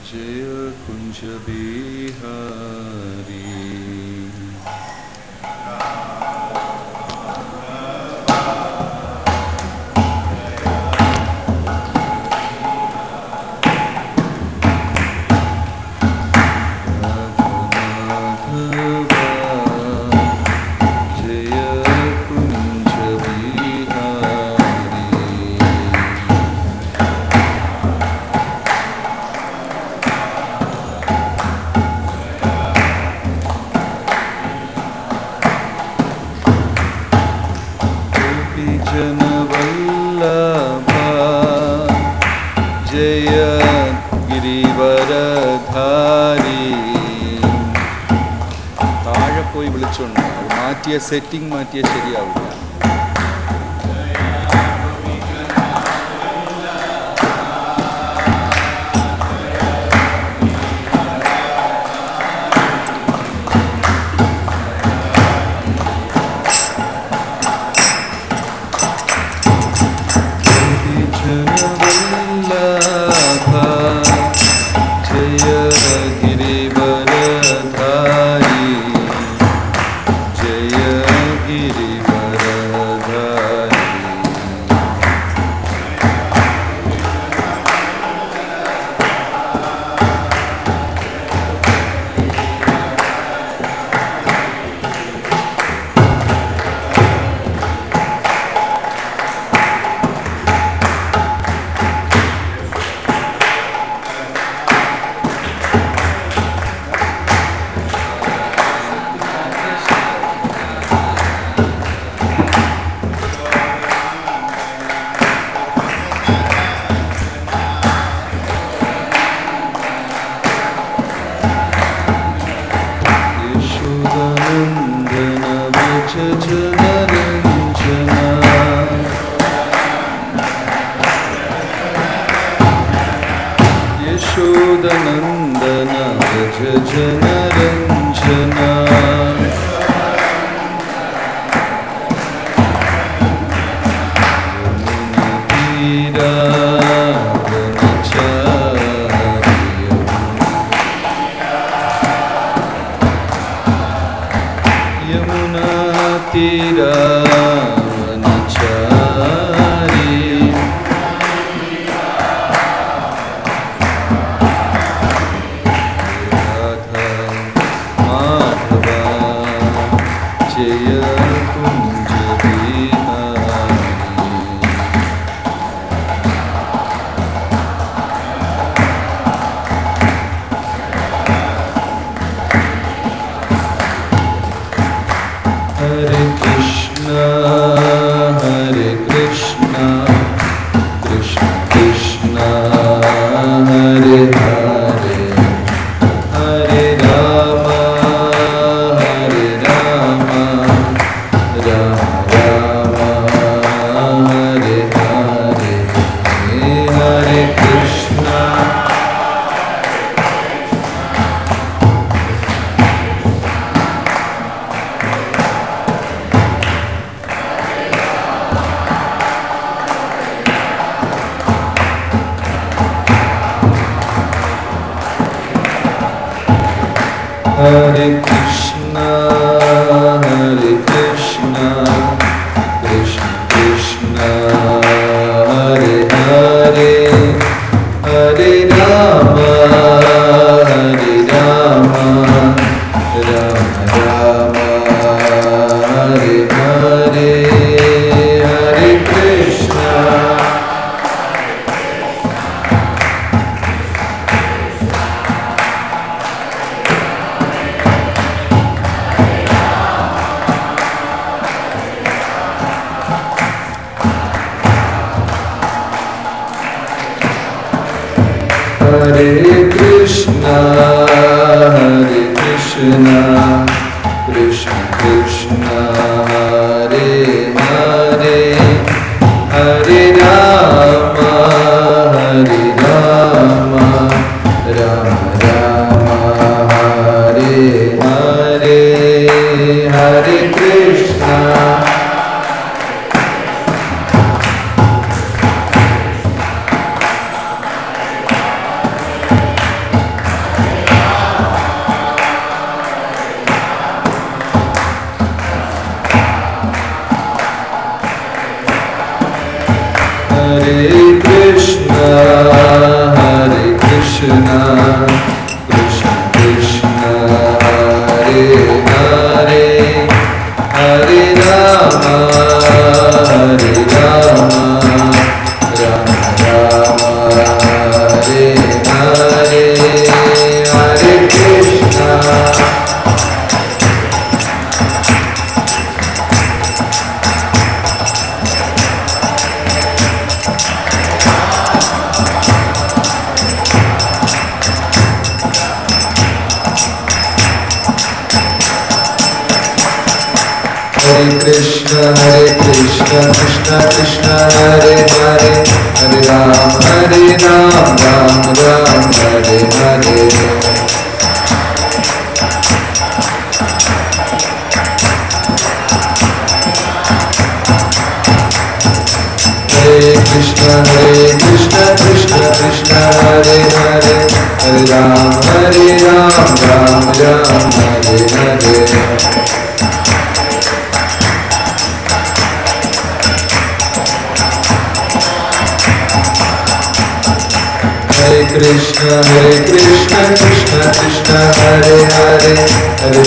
जय कुंज बिहारी। जनवल्लभा जय गिरिवरधारी. താഴെ പോയി വിളിച്ചോണ്ട് മാറ്റിയ സെറ്റിംഗ് മാറ്റിയ ശരിയാവില്ല. यशोदनन्दन व्रज जनरञ्जना. यमुना तीरा Hare Krishna, Hare Krishna, Krishna Krishna, Hare Hare, Hare Rama, Hare Rama, Rama Rama, Hare Hare, Hare Krishna. Hare Krishna, Hare Krishna, Krishna Krishna, Hare Hare, Hare Rama, Hare Rama, Rama Rama, Hare Hare, Hare Krishna. Hare Krishna, Hare Krishna, Krishna Krishna, Hare Hare, Hare Rama, Hare Rama, Rama Rama, Hare Hare, Hare Krishna. Krishna Krishna Krishna Hare Hare, Hare Ram Ram Ram Hare Hare. Hare Krishna Krishna Krishna Hare Hare, Hare Ram Ram Ram Hare Hare. Hare Krishna Krishna Krishna Hare Hare, Hare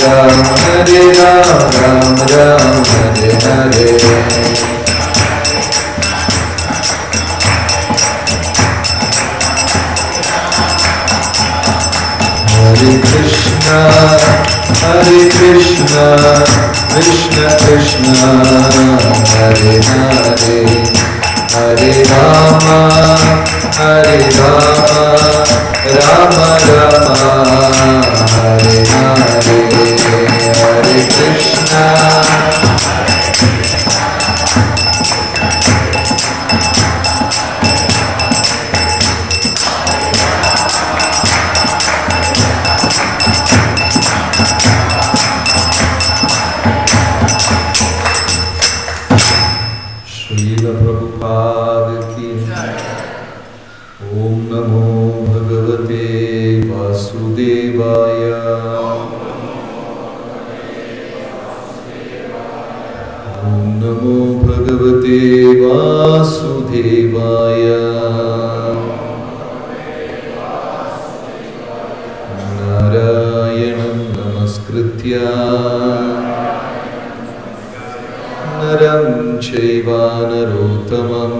Ram Ram Hare Hare. Hare Krishna Krishna Krishna Hare Hare, Hare Rama Rama Hare Hare. Hare Krishna Srila Prabhupada ki Om Namo Bhagavate Vasudevaya. Om Namo Bhagavate Vasudevaya. Narayanam Namaskritya Naram Chaiva Narottamam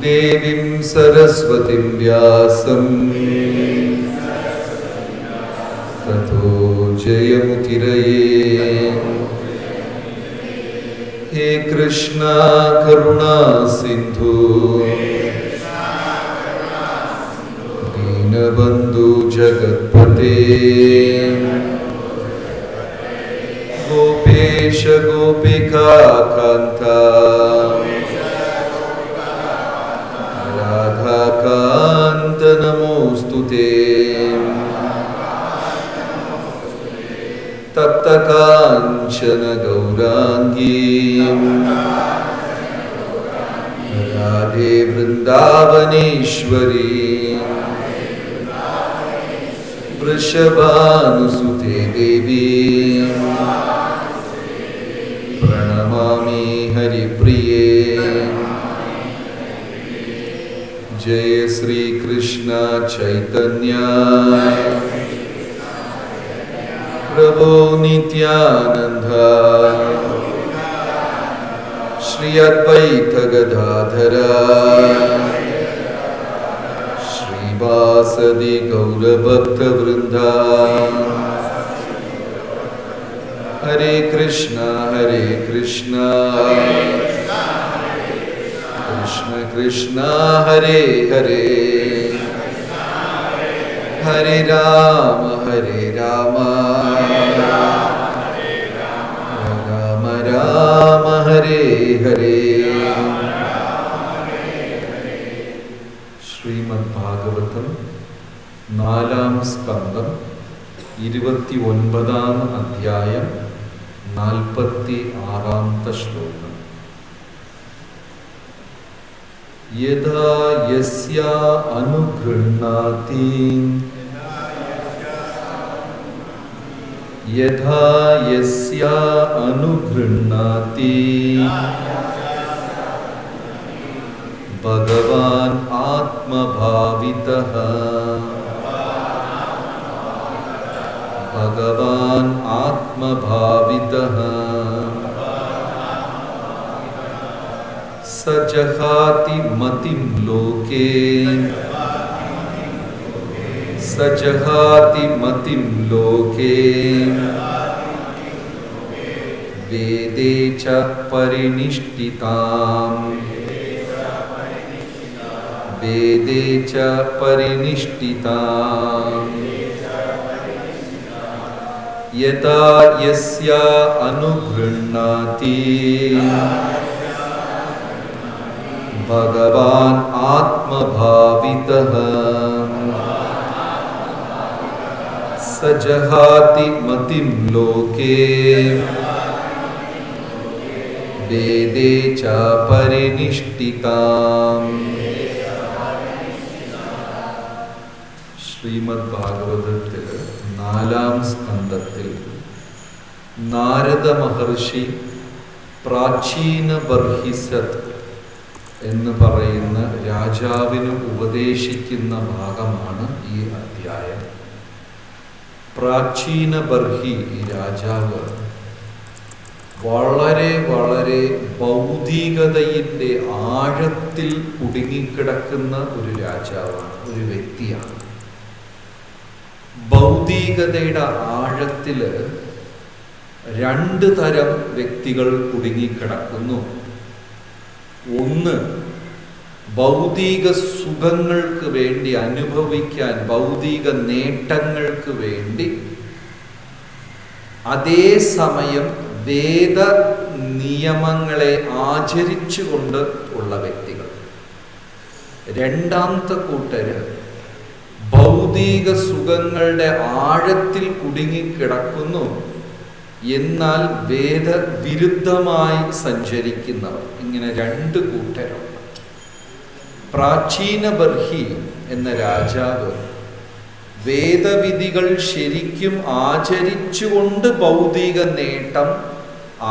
Devim Saraswatim Vyasam Tato Jayamutiraye. He Krishna Karuna Sindhu Dinabandhu Jagatpate Gopesha Gopika Kanta Radha Kanta Namostute Tapta Kanchana Gaurangi Radhe Vrindavaneshwari Vrishabhanusute Devi Pranamami Haripriye. Jai Sri Krishna Chaitanya Prabhu Nityananda Shri Advaita Gadadhara Shri Vasadi Gaura Bhakta Vrinda. Hare Krishna Krishna Krishna Hare Hare, Hare Rama Rama Rama Hare Hare. Srimad Bhagavatam നാലാം സ്കന്ധം 29-ാം അധ്യായം 46-ാമത്തെ ശ്ലോകം. യഥാ യസ്യ അനുഗൃഹ്ണാതി യഥാ യസ്യ അനുഗൃഹ്ണാതി ഭഗവാൻ ആത്മഭാവിതഃ ഭഗവാൻ ആത്മഭാവിതഃ സജഹാതി മതിം ലോകേ സജഹാതി മതിം ലോകേ വേദേ ച പരിനിഷ്ഠിതാം വേദേ ച പരിനിഷ്ഠിതാം യഥാ യസ്യ അനുഗൃഹ്ണാതി ഭഗവാൻ ആത്മഭാവിതഃ സജഹാതി മതിം ലോകേ വേദേ ച പരിനിഷ്ഠിതാം. ശ്രീമദ് ഭാഗവതത്തിൽ 4-ാം സ്കന്ധത്തിൽ നാരദ മഹർഷി പ്രാചീന ബർഹിസത് എന്ന് പറയുന്ന രാജാവിന് ഉപദേശിക്കുന്ന ഭാഗമാണ് ഈ അധ്യായം. പ്രാചീന ബർഹി, ഈ രാജാവ് വളരെ വളരെ ഭൗതികതയിൻ്റെ ആഴത്തിൽ കുടുങ്ങിക്കിടക്കുന്ന ഒരു രാജാവാണ്, ഒരു വ്യക്തിയാണ്. ഭൗതികതയുടെ ആഴത്തിൽ 2 തരം വ്യക്തികൾ കുടുങ്ങിക്കിടക്കുന്നു. ഒന്ന്, ഭൗതിക സുഖങ്ങൾക്ക് വേണ്ടി അനുഭവിക്കാൻ, ഭൗതിക നേട്ടങ്ങൾക്ക് വേണ്ടി അതേസമയം വേദ നിയമങ്ങളെ ആചരിച്ചുകൊണ്ട് ഉള്ള വ്യക്തികൾ. രണ്ടാമത്തെ കൂട്ടര് ഭൗതിക സുഖങ്ങളുടെ ആഴത്തിൽ കുടുങ്ങിക്കിടക്കുന്നു, എന്നാൽ വേദവിരുദ്ധമായി സഞ്ചരിക്കുന്നവർ. ഇങ്ങനെ 2 കൂട്ടരുണ്ട്. പ്രാചീന ബർഹി എന്ന രാജാവ് വേദവിധികൾ ശരിക്കും ആചരിച്ചുകൊണ്ട് ഭൗതിക നേട്ടം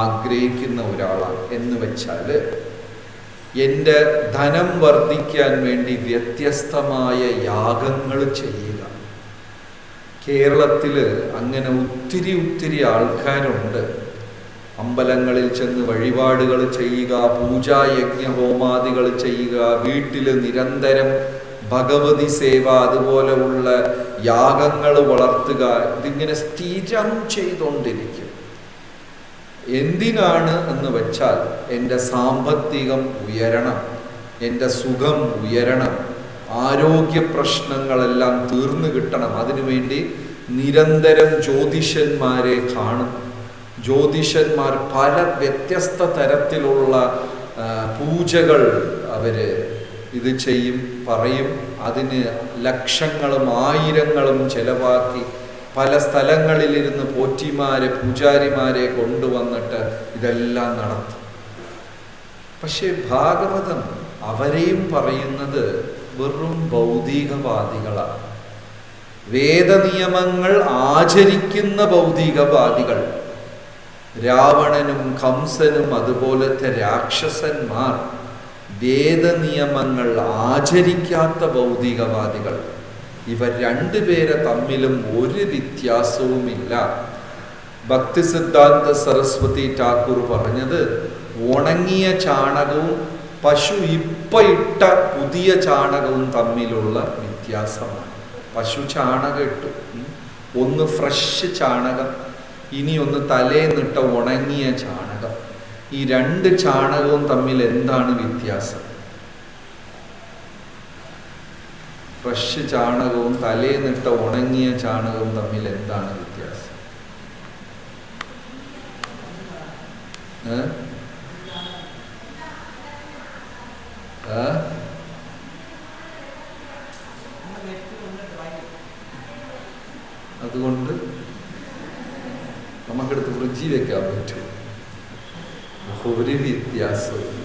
ആഗ്രഹിക്കുന്ന ഒരാളാണ്. എന്ന് വെച്ചാൽ എൻ്റെ ധനം വർദ്ധിക്കാൻ വേണ്ടി വ്യത്യസ്തമായ യാഗങ്ങൾ ചെയ്യുക. കേരളത്തിൽ അങ്ങനെ ഒത്തിരി ആൾക്കാരുണ്ട്. അമ്പലങ്ങളിൽ ചെന്ന് വഴിപാടുകൾ ചെയ്യുക, പൂജായജ്ഞ ഹോമാദികൾ ചെയ്യുക, വീട്ടിൽ നിരന്തരം ഭഗവതി സേവ, അതുപോലെയുള്ള യാഗങ്ങൾ വളർത്തുക. ഇതിങ്ങനെ സ്ഥിരം ചെയ്തുകൊണ്ടിരിക്കും. എന്തിനാണ് എന്ന് വെച്ചാൽ എൻ്റെ സാമ്പത്തികം ഉയരണം, എൻ്റെ സുഖം ഉയരണം, ആരോഗ്യ പ്രശ്നങ്ങളെല്ലാം തീർന്നു കിട്ടണം. അതിനുവേണ്ടി നിരന്തരം ജ്യോതിഷന്മാരെ കാണും. ജ്യോതിഷന്മാർ പല വ്യത്യസ്ത തരത്തിലുള്ള പൂജകൾ അവര് ഇത് ചെയ്യും, പറയും. അതിന് ലക്ഷങ്ങളും ആയിരങ്ങളും ചെലവാക്കി പല സ്ഥലങ്ങളിലിരുന്ന് പോറ്റിമാരെ, പൂജാരിമാരെ കൊണ്ടുവന്നിട്ട് ഇതെല്ലാം നടത്തും. പക്ഷെ ഭാഗവതം അവരെയും പറയുന്നത് വെറും ഭൗതികവാദികളാണ്. വേദനിയമങ്ങൾ ആചരിക്കുന്ന ഭൗതികവാദികൾ. രാവണനും കംസനും അതുപോലത്തെ രാക്ഷസന്മാർ വേദനിയമങ്ങൾ ആചരിക്കാത്ത ഭൗതികവാദികൾ. ഇവർ 2 പേരെ തമ്മിലും ഒരു വ്യത്യാസവുമില്ല. ഭക്തി സിദ്ധാന്ത സരസ്വതി ഠാക്കൂർ പറഞ്ഞത് ഉണങ്ങിയ ചാണകവും പശു ഇട്ട പുതിയ ചാണകവും തമ്മിലുള്ള വ്യത്യാസമാണ്. പശു ചാണകം ഇട്ടു, ഒന്ന് ഫ്രഷ് ചാണകം, ഇനി ഒന്ന് തലേന്നിട്ട ഉണങ്ങിയ ചാണകം. ഈ 2 ചാണകവും തമ്മിൽ എന്താണ് വ്യത്യാസം? ഫ്രഷ് ചാണകവും തലേന്നിട്ട ഉണങ്ങിയ ചാണകവും തമ്മിൽ എന്താണ് വ്യത്യാസം? അതുകൊണ്ട് നമുക്കെടുത്ത് ഫ്രിഡ്ജിൽ വെക്കാൻ പറ്റും. ഒരു വ്യത്യാസമില്ല.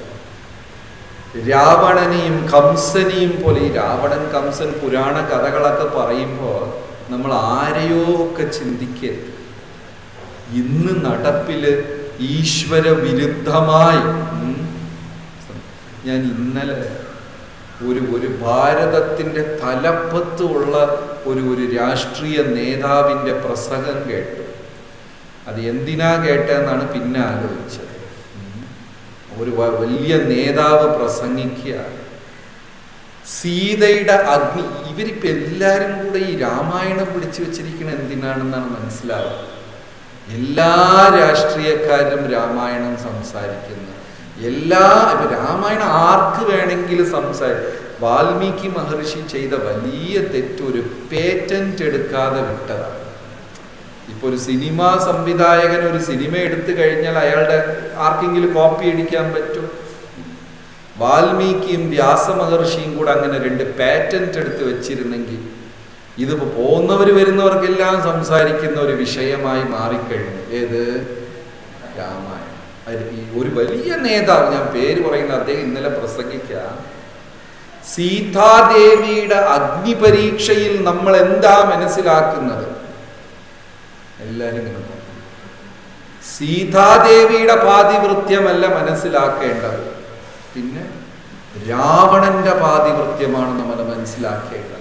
രാവണനെയും കംസനെയും പോലെ, ഈ രാവണൻ കംസൻ പുരാണ കഥകളൊക്കെ പറയുമ്പോൾ നമ്മൾ ആരെയോ ഒക്കെ ചിന്തിക്കരുത്. ഇന്ന് നടപ്പില് ഈശ്വര വിരുദ്ധമായി, ഞാൻ ഇന്നലെ ഒരു ഭാരതത്തിൻ്റെ തലപ്പത്തുള്ള ഒരു രാഷ്ട്രീയ നേതാവിൻ്റെ പ്രസംഗം കേട്ടു. അത് എന്തിനാ കേട്ടതെന്നാണ് പിന്നെ ആലോചിച്ചത്. ഒരു വലിയ നേതാവ് പ്രസംഗിക്കുക, സീതയുടെ അഗ്നി. ഇവരിപ്പോൾ എല്ലാവരും കൂടെ ഈ രാമായണം പിടിച്ചു വെച്ചിരിക്കുന്നത് എന്തിനാണെന്നാണ് മനസ്സിലാവുക. എല്ലാ രാഷ്ട്രീയക്കാരും രാമായണം സംസാരിക്കുന്നു. രാമായണം ആർക്ക് വേണമെങ്കിലും വാൽമീകി മഹർഷി ചെയ്ത വലിയ തെറ്റൊരു പേറ്റന്റ് എടുക്കാതെ വിട്ടതാണ്. ഇപ്പൊ ഒരു സിനിമാ സംവിധായകൻ ഒരു സിനിമ എടുത്തു കഴിഞ്ഞാൽ അയാളുടെ ആർക്കെങ്കിലും കോപ്പി അടിക്കാൻ പറ്റും? വാൽമീകിയും വ്യാസമഹർഷിയും കൂടെ അങ്ങനെ 2 പാറ്റന്റ് എടുത്ത് വെച്ചിരുന്നെങ്കിൽ ഇതിപ്പോ പോകുന്നവർ വരുന്നവർക്കെല്ലാം സംസാരിക്കുന്ന ഒരു വിഷയമായി മാറിക്കഴിഞ്ഞു. ഏത്? രാമായണം. ഒരു വലിയ നേതാവ്, ഞാൻ പേര് പറയുന്ന അദ്ദേഹം ഇന്നലെ പ്രസംഗിക്കാം, സീതാദേവിയുടെ അഗ്നിപരീക്ഷയിൽ നമ്മൾ എന്താ മനസ്സിലാക്കുന്നത്? എല്ലാരും ഇങ്ങനെ സീതാദേവിയുടെ പാതിവൃത്യമല്ല മനസ്സിലാക്കേണ്ടത്, പിന്നെ രാവണന്റെ പാതിവൃത്യമാണ് നമ്മൾ മനസ്സിലാക്കേണ്ടത്.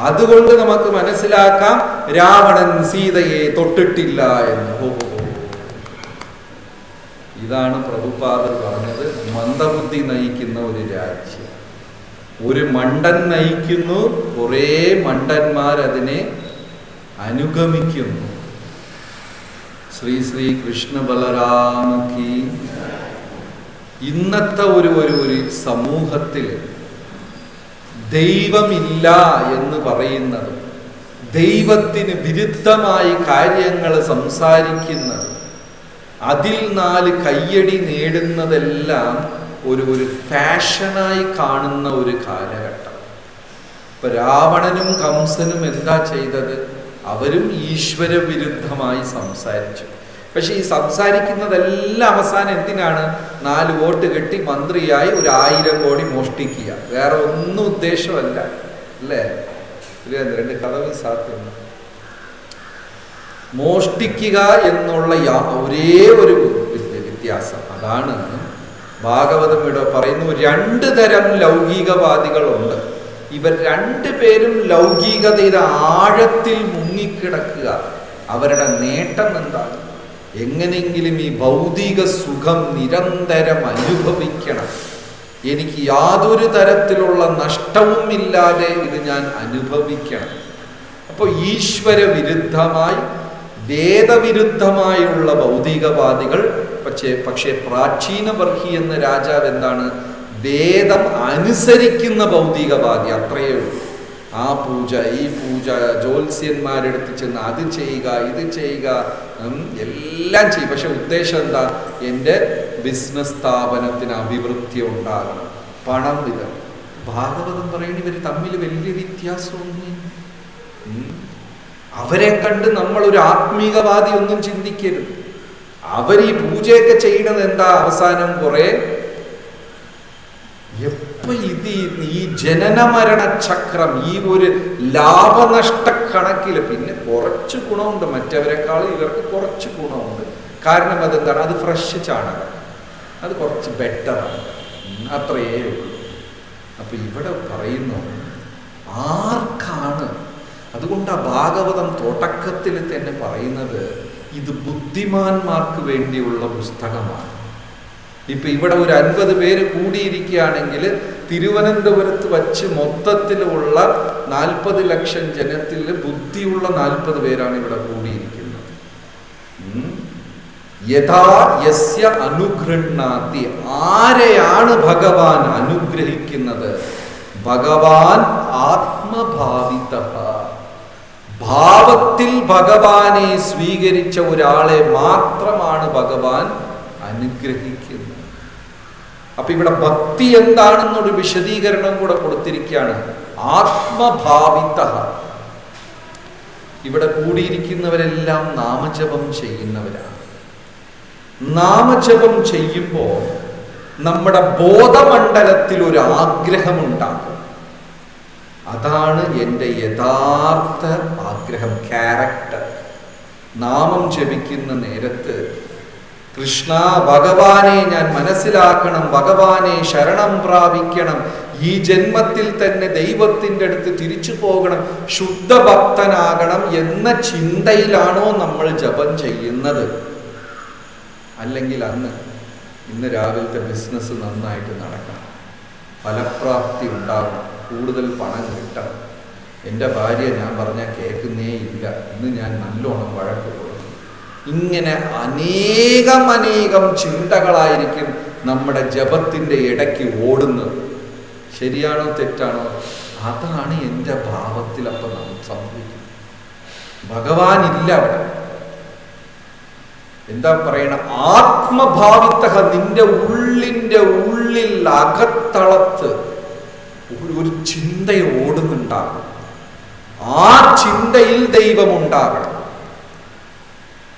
അതുകൊണ്ട് നമുക്ക് മനസ്സിലാക്കാം രാവണൻ സീതയെ തൊട്ടിട്ടില്ല എന്ന്. ഇതാണ് പ്രഭുപാദർ പറഞ്ഞത്, മന്ദബുദ്ധി നയിക്കുന്ന ഒരു രാജ്യം. ഒരു മണ്ടൻ നയിക്കുന്നു, കുറേ മണ്ടന്മാരതിനെ അനുഗമിക്കുന്നു. ശ്രീ ശ്രീ കൃഷ്ണ ബലരാമക്ക്. ഇന്നത്തെ ഒരു സമൂഹത്തിൽ ദൈവമില്ല എന്ന് പറയുന്നത്, ദൈവത്തിന് വിരുദ്ധമായി കാര്യങ്ങൾ സംസാരിക്കുന്നത്, അതിൽ 4 കയ്യടി നേടുന്നതെല്ലാം ഒരു ഫാഷനായി കാണുന്ന ഒരു കാലഘട്ടം. ഇപ്പൊ രാവണനും കംസനും എന്താ ചെയ്തത്? അവരും ഈശ്വര വിരുദ്ധമായി സംസാരിച്ചു. പക്ഷെ ഈ സംസാരിക്കുന്നതെല്ലാം അവസാനം എന്തിനാണ്? 4 വോട്ട് കെട്ടി മന്ത്രിയായി 1000 കോടി മോഷ്ടിക്കുക. വേറെ ഒന്നും ഉദ്ദേശമല്ല, അല്ലേ? 2 കഥവ് സാധ്യത. മോഷ്ടിക്കുക എന്നുള്ള ഒരേ ഒരു വ്യത്യാസം. അതാണ് ഭാഗവതം ഇവിടെ പറയുന്നു, 2 തരം ലൗകികവാദികളുണ്ട്. ഇവർ 2 പേരും ലൗകികതയുടെ ആഴത്തിൽ മുങ്ങിക്കിടക്കുക. അവരുടെ നേട്ടം എന്താണ്? എങ്ങനെയെങ്കിലും ഈ ഭൗതിക സുഖം നിരന്തരം അനുഭവിക്കണം, എനിക്ക് യാതൊരു തരത്തിലുള്ള നഷ്ടവുമില്ലാതെ ഇത് ഞാൻ അനുഭവിക്കണം. അപ്പോൾ ഈശ്വര വിരുദ്ധമായി, വേദവിരുദ്ധമായുള്ള ഭൗതികവാദികൾ. പക്ഷേ പ്രാചീനബർഹി എന്ന രാജാവ് എന്താണ്? വേദം അനുസരിക്കുന്ന ഭൗതികവാദി. അത്രയേ ഉള്ളൂ. ആ പൂജ, ഈ പൂജ, ജ്യോത്സ്യന്മാരെടുത്ത് ചെന്ന് അത് ചെയ്യുക, ഇത് ചെയ്യുക, എല്ലാം ചെയ്യും. പക്ഷെ ഉദ്ദേശം എന്താ? എൻ്റെ ബിസിനസ് സ്ഥാപനത്തിന് അഭിവൃദ്ധി ഉണ്ടാകണം, പണം ഇത്. ഭാഗവതം പറയുന്ന ഇവർ തമ്മിൽ വലിയ വ്യത്യാസമൊന്നും. അവരെ കണ്ട് നമ്മൾ ഒരു ആത്മീകവാദി ഒന്നും ചിന്തിക്കരുത്. അവർ ഈ പൂജയൊക്കെ ചെയ്യണത് എന്താ? അവസാനം കുറെ ഈ ജനന മരണ ചക്രം, ഈ ഒരു ലാഭനഷ്ട കണക്കില് പിന്നെ കുറച്ച് ഗുണമുണ്ട്. മറ്റവരെക്കാളും ഇവർക്ക് കുറച്ച് ഗുണമുണ്ട്. കാരണം അതെന്താണ്? അത് ഫ്രഷ് ചാണകം, അത് കുറച്ച് ബെറ്ററാണ്, അത്രയേ ഉള്ളൂ. അപ്പൊ ഇവിടെ പറയുന്നു ആർക്കാണ്? അതുകൊണ്ട് ആ ഭാഗവതം തുടക്കത്തിൽ തന്നെ പറയുന്നത് ഇത് ബുദ്ധിമാന്മാർക്ക് വേണ്ടിയുള്ള പുസ്തകമാണ്. ഇപ്പൊ ഇവിടെ ഒരു 50 പേര് കൂടിയിരിക്കുകയാണെങ്കിൽ തിരുവനന്തപുരത്ത് വച്ച് മൊത്തത്തിലുള്ള 40 ലക്ഷം ജനത്തിൽ ബുദ്ധിയുള്ള 40 പേരാണ് ഇവിടെ കൂടിയിരിക്കുന്നത്. യഥാ യസ്യ അനുഗൃഹ്ണാതി, ആരെയാണ് ഭഗവാൻ അനുഗ്രഹിക്കുന്നത്? ഭഗവാൻ ആത്മഭാവിതഃ, ഭാവത്തിൽ ഭഗവാനെ സ്വീകരിച്ച ഒരാളെ മാത്രമാണ് ഭഗവാൻ അനുഗ്രഹിക്കുന്നത്. അപ്പൊ ഇവിടെ ഭക്തി എന്താണെന്നൊരു വിശദീകരണം കൂടെ കൊടുത്തിരിക്കുകയാണ്. ആത്മഭാവിതഃ. ഇവിടെ കൂടിയിരിക്കുന്നവരെല്ലാം നാമജപം ചെയ്യുന്നവരാണ്. നാമജപം ചെയ്യുമ്പോൾ നമ്മുടെ ബോധമണ്ഡലത്തിൽ ഒരു ആഗ്രഹമുണ്ടാകും. അതാണ് എൻ്റെ യഥാർത്ഥ ആഗ്രഹം, ക്യാരക്ടർ. നാമം ജപിക്കുന്ന നേരത്ത് കൃഷ്ണ, ഭഗവാനെ ഞാൻ മനസ്സിലാക്കണം, ഭഗവാനെ ശരണം പ്രാപിക്കണം, ഈ ജന്മത്തിൽ തന്നെ ദൈവത്തിൻ്റെ അടുത്ത് തിരിച്ചു പോകണം, ശുദ്ധഭക്തനാകണം എന്ന ചിന്തയിലാണോ നമ്മൾ ജപം ചെയ്യുന്നത്? അല്ലെങ്കിൽ ഇന്ന് രാവിലത്തെ ബിസിനസ് നന്നായിട്ട് നടക്കണം, ഫലപ്രാപ്തി ഉണ്ടാവണം, കൂടുതൽ പണം കിട്ടണം, എൻ്റെ ഭാര്യ ഞാൻ പറഞ്ഞാൽ കേൾക്കുന്നേ ഇല്ല, ഇന്ന് ഞാൻ നല്ലോണം വഴക്ക് കൊടുക്കും. ഇങ്ങനെ അനേകം ചിന്തകളായിരിക്കും നമ്മുടെ ജപത്തിൻ്റെ ഇടയ്ക്ക് ഓടുന്നത്. ശരിയാണോ തെറ്റാണോ? അതാണ് എൻ്റെ ഭാവത്തിൽ അപ്പം നമുക്ക് സംഭവിക്കുന്നത്. ഭഗവാൻ ഇല്ല അവിടെ. എന്താ പറയണ? ആത്മഭാവിത്തഹ, നിന്റെ ഉള്ളിൽ അകത്തളത്ത് ഒരു ചിന്ത ഓടുന്നുണ്ടാകും. ആ ചിന്തയിൽ ദൈവമുണ്ടാകണം.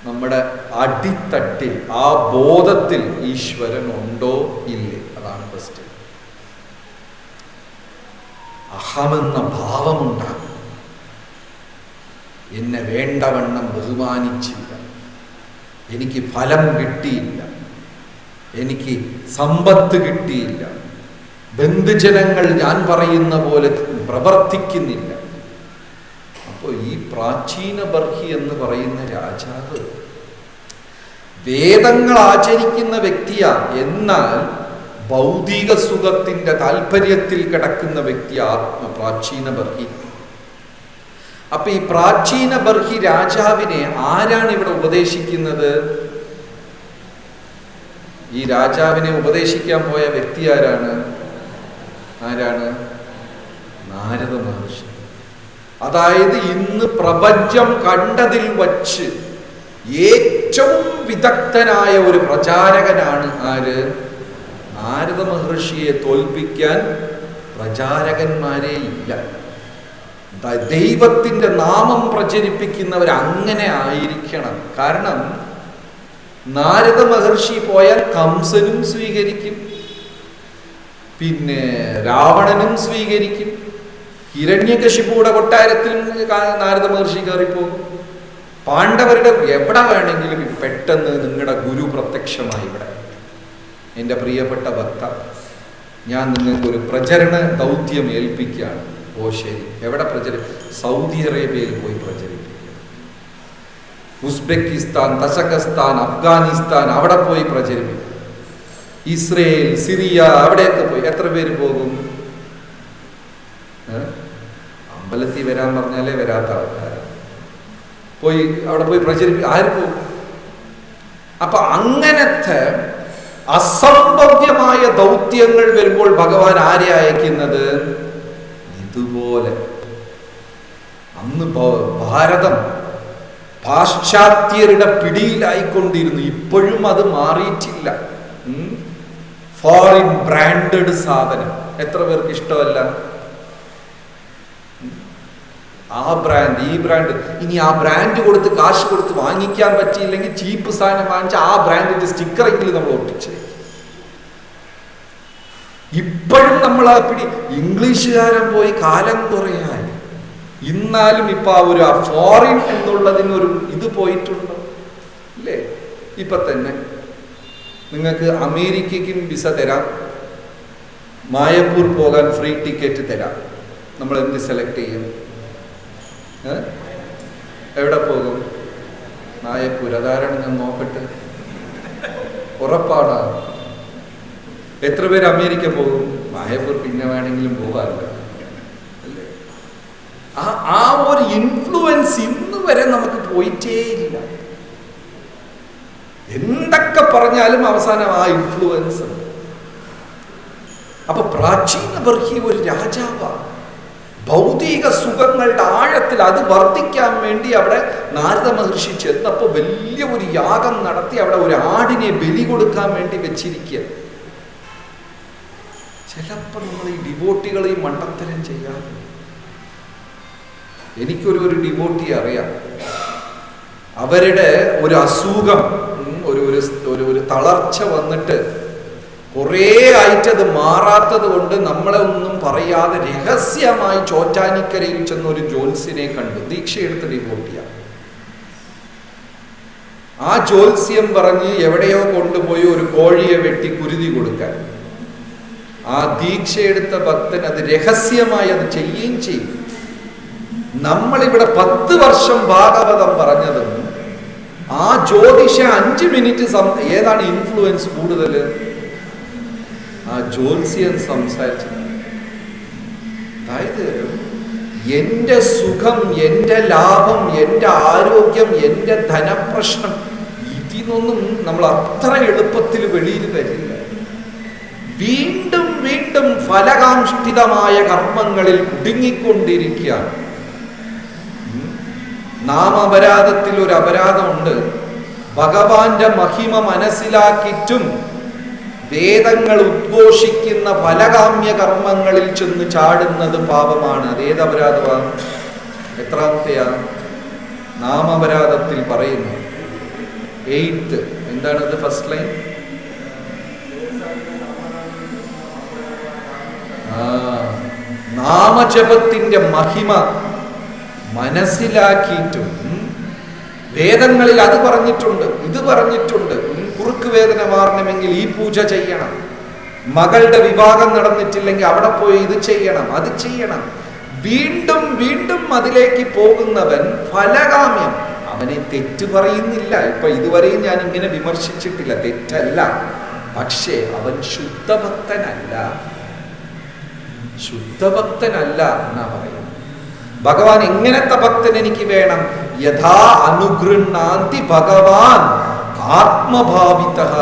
നമ്മുടെ അടിത്തട്ടിൽ, ആ ബോധത്തിൽ ഈശ്വരൻ ഉണ്ടോ ഇല്ലേ? അതാണ് ക്വസ്റ്റ്യൻ. അഹമെന്ന ഭാവമുണ്ടാകും. എന്നെ വേണ്ടവണ്ണം ബഹുമാനിച്ചില്ല, എനിക്ക് ഫലം കിട്ടിയില്ല, എനിക്ക് സമ്പത്ത് കിട്ടിയില്ല, ബന്ധുജനങ്ങൾ ഞാൻ പറയുന്ന പോലെ പ്രവർത്തിക്കുന്നില്ല. അപ്പോൾ ഈ പ്രാചീന ബർഹി എന്ന് പറയുന്ന രാജാവ് വേദങ്ങൾ ആചരിക്കുന്ന വ്യക്തിയാ, എന്നാൽ ഭൗതിക സുഖത്തിന്റെ താല്പര്യത്തിൽ കിടക്കുന്ന വ്യക്തി പ്രാചീന ബർഹി. അപ്പൊ ഈ പ്രാചീന ബർഹി രാജാവിനെ ആരാണ് ഇവിടെ ഉപദേശിക്കുന്നത്? ഈ രാജാവിനെ ഉപദേശിക്കാൻ പോയ വ്യക്തി ആരാണ്? നാരദ മഹർഷി. അതായത് ഇന്ന് പ്രപഞ്ചം കണ്ടതിൽ വച്ച് ഏറ്റവും വിദഗ്ധനായ ഒരു പ്രചാരകനാണ് ആര്? നാരദ മഹർഷിയെ തോൽപ്പിക്കാൻ പ്രചാരകന്മാരേ ഇല്ല. ദൈവത്തിന്റെ നാമം പ്രചരിപ്പിക്കുന്നവർ അങ്ങനെ ആയിരിക്കണം. കാരണം നാരദ മഹർഷി പോയാൽ കംസനും സ്വീകരിക്കും, പിന്നെ രാവണനും സ്വീകരിക്കും, ഹിരണ്യകശിപുയുടെ കൊട്ടാരത്തിൽ നാരദ മഹർഷി കയറിപ്പോകും. പാണ്ഡവരുടെ എവിടെ വേണമെങ്കിലും പെട്ടെന്ന് നിങ്ങളുടെ ഗുരു പ്രത്യക്ഷമായി ഇവിടെ, എൻ്റെ പ്രിയപ്പെട്ട ഭക്ത, ഞാൻ നിങ്ങൾക്കൊരു പ്രചരണ ദൗത്യം ഏൽപ്പിക്കുകയാണ്. ഓ ശരി, എവിടെ സൗദി അറേബ്യയിൽ പോയി പ്രചരിപ്പിക്കുക. ഉസ്ബെക്കിസ്ഥാൻ, തസഖസ്ഥാൻ, അഫ്ഗാനിസ്ഥാൻ, അവിടെ പോയി പ്രചരിപ്പിക്കുക. ഇസ്രയേൽ, സിറിയ, അവിടെയൊക്കെ പോയി. എത്ര പേര് പോകും? അമ്പലത്തിൽ വരാൻ പറഞ്ഞാലേ വരാത്ത ആൾക്കാർ പോയി അവിടെ പോയി പ്രചരിപ്പിക്കുക. ആര് പോകും? അപ്പൊ അങ്ങനത്തെ അസംഭവ്യമായ ദൗത്യങ്ങൾ വരുമ്പോൾ ഭഗവാൻ ആരെ അയക്കുന്നത്? ഇതുപോലെ അന്ന് ഭാരതം പാശ്ചാത്യരുടെ പിടിയിലായിക്കൊണ്ടിരുന്നു. ഇപ്പോഴും അത് മാറിയിട്ടില്ല. ഫോറിൻ ബ്രാൻഡഡ് സാധനം എത്ര പേർക്ക് ഇഷ്ടമല്ല? ആ ബ്രാൻഡ്, ഈ ബ്രാൻഡ്. ഇനി ആ ബ്രാൻഡ് കൊടുത്ത് കാശ് കൊടുത്ത് വാങ്ങിക്കാൻ പറ്റിയില്ലെങ്കിൽ ചീപ്പ് സാധനം വാങ്ങിച്ച ആ ബ്രാൻഡിന്റെ സ്റ്റിക്കറെങ്കിലും നമ്മൾ ഒട്ടിച്ച്. ഇപ്പോഴും നമ്മൾ ആ പിടി. ഇംഗ്ലീഷുകാരൻ പോയി കാലം കുറയായി, ഇന്നാലും ഇപ്പൊ ആ ഒരു ഫോറിൻ എന്നുള്ളതിനൊരു ഇത് പോയിട്ടുണ്ടോ? ഇല്ലേ? ഇപ്പൊ തന്നെ നിങ്ങൾക്ക് അമേരിക്കയ്ക്കും വിസ തരാം, മായപ്പൂർ പോകാൻ ഫ്രീ ടിക്കറ്റ് തരാം. നമ്മൾ എന്ത് സെലക്ട് ചെയ്യും? എവിടെ പോകും? മായപ്പൂർ. അതാരാണ്? ഞാൻ നോക്കട്ടെ. ഉറപ്പാടാ. എത്ര പേര് അമേരിക്ക പോകും? മായപ്പൂർ പിന്നെ വേണമെങ്കിലും പോകാറില്ല. അല്ലേ? ആ ഒരു ഇൻഫ്ലുവൻസ് ഇന്ന് വരെ നമുക്ക് പോയിട്ടേ ഇല്ല. എന്തൊക്കെ പറഞ്ഞാലും അവസാനം ആ ഇൻഫ്ലുവൻസ്. അപ്പൊ പ്രാചീന ബർഹി ഒരു രാജാവാണ്. ഭൗതിക സുഖങ്ങളുടെ ആഴത്തിൽ അത് വർദ്ധിക്കാൻ വേണ്ടി അവിടെ നാരദ മഹർഷി ചെന്നപ്പോൾ വലിയ ഒരു യാഗം നടത്തി അവിടെ ഒരു ആടിനെ ബലി കൊടുക്കാൻ വേണ്ടി വെച്ചിരിക്കുക. ചിലപ്പോൾ നമ്മൾ ഈ ഡിവോട്ടികൾ ഈ മണ്ടത്തരം ചെയ്യാറുണ്ട്. എനിക്കൊരു ഡിവോട്ടി അറിയാം. അവരുടെ ഒരു അസുഖം, ഒരു തളർച്ച വന്നിട്ട് കുറേ ആയിട്ടത് മാറാത്തത് കൊണ്ട് നമ്മളെ ഒന്നും പറയാതെ രഹസ്യമായി ചോറ്റാനിക്കരയിൽ ചെന്ന ഒരു ജ്യോത്സ്യനെ കണ്ടു. ദീക്ഷയെടുത്ത് ഡിവോട്ടിയാണ്. ആ ജ്യോത്സ്യം പറഞ്ഞ് എവിടെയോ കൊണ്ടുപോയി ഒരു കോഴിയെ വെട്ടി കുരുതി കൊടുക്കാൻ. ആ ദീക്ഷയെടുത്ത ഭക്തൻ അത് രഹസ്യമായി അത് ചെയ്യുകയും ചെയ്യും. നമ്മളിവിടെ 10 വർഷം ഭാഗവതം പറഞ്ഞതും ആ ജ്യോതിഷ 5 മിനിറ്റ് ഏതാണ് ഇൻഫ്ലുവൻസ് കൂടുതൽ? ആ ജ്യോത്സ്യൻ സംസാരിച്ചത്. അതായത് എൻ്റെ സുഖം, എൻ്റെ ലാഭം, എൻ്റെ ആരോഗ്യം, എൻ്റെ ധനപ്രശ്നം, ഇതിനൊന്നും നമ്മൾ അത്ര എളുപ്പത്തിൽ വെളിയിൽ വരില്ല. വീണ്ടും വീണ്ടും ഫലകാംഷ്ഠിതമായ കർമ്മങ്ങളിൽ കുടുങ്ങിക്കൊണ്ടിരിക്കുകയാണ്. നാമപരാധത്തിൽ ഒരു അപരാധമുണ്ട്. ഭഗവാന്റെ മഹിമ മനസ്സിലാക്കിയിട്ടും വേദങ്ങൾ ഉദ്ഘോഷിക്കുന്ന ഫലകാമ്യ കർമ്മങ്ങളിൽ ചെന്ന് ചാടുന്നത് പാപമാണ്. അതേത് അപരാധമാണ്? എത്രാമത്തെയാണ്? നാമപരാധത്തിൽ പറയുന്നു. 8th എന്താണത്? First line. നാമജപത്തിന്റെ മഹിമ മനസ്സിലാക്കിയിട്ടും വേദങ്ങളിൽ അത് പറഞ്ഞിട്ടുണ്ട്, ഇത് പറഞ്ഞിട്ടുണ്ട്. കുറുക്ക് വേദന മാറണമെങ്കിൽ ഈ പൂജ ചെയ്യണം, മകളുടെ വിവാഹം നടന്നിട്ടില്ലെങ്കിൽ അവിടെ പോയി ഇത് ചെയ്യണം, അത് ചെയ്യണം. വീണ്ടും വീണ്ടും അതിലേക്ക് പോകുന്നവൻ ഫലകാമ്യം. അവനെ തെറ്റ് പറയുന്നില്ല, ഇപ്പൊ ഇതുവരെയും ഞാൻ ഇങ്ങനെ വിമർശിച്ചിട്ടില്ല, തെറ്റല്ല. പക്ഷേ അവൻ ശുദ്ധഭക്തനല്ല, ശുദ്ധഭക്തനല്ല എന്നാ പറയുന്നത്. ഭഗവാൻ എങ്ങനത്തെ ഭക്തൻ എനിക്ക് വേണം? യഥാ അനുഗൃഹാന്തി ഭഗവാൻ ആത്മഭാവിതഃ.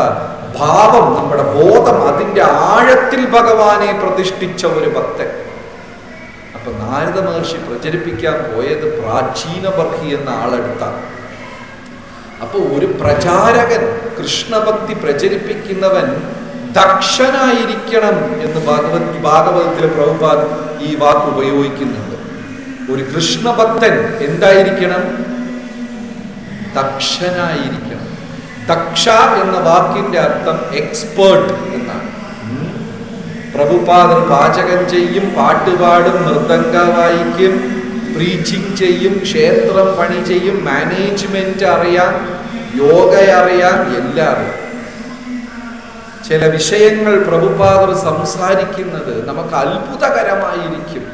ഭാവം, നമ്മുടെ ബോധം, അതിന്റെ ആഴത്തിൽ ഭഗവാനെ പ്രതിഷ്ഠിച്ച ഒരു ഭക്തൻ. അപ്പൊ നാരദ മഹർഷി പ്രചരിപ്പിക്കാൻ പോയത് പ്രാചീന ബർഹി എന്ന ആളെടുത്താണ്. അപ്പൊ ഒരു പ്രചാരകൻ, കൃഷ്ണഭക്തി പ്രചരിപ്പിക്കുന്നവൻ ദക്ഷനായിരിക്കണം എന്ന് ഭാഗവതത്തിലെ പ്രഭുപാദ് ഈ വാക്ക് ഉപയോഗിക്കുന്നുണ്ട്. ഒരു കൃഷ്ണഭക്തൻ എന്തായിരിക്കണം? ദക്ഷനായിരിക്കണം. ദക്ഷ എന്ന വാക്കിന്റെ അർത്ഥം എക്സ്പേർട്ട് എന്നാണ്. പ്രഭുപാദർ പാചകം ചെയ്യും, പാട്ടുപാടും, മൃദംഗ വായിക്കും, പ്രീച്ചിങ് ചെയ്യും, ക്ഷേത്രം പണി ചെയ്യും, മാനേജ്മെന്റ് അറിയാം, യോഗ അറിയാം, എല്ലാം അറിയാം. ചില വിഷയങ്ങൾ പ്രഭുപാദർ സംസാരിക്കുന്നത് നമുക്ക് അത്ഭുതകരമായിരിക്കും.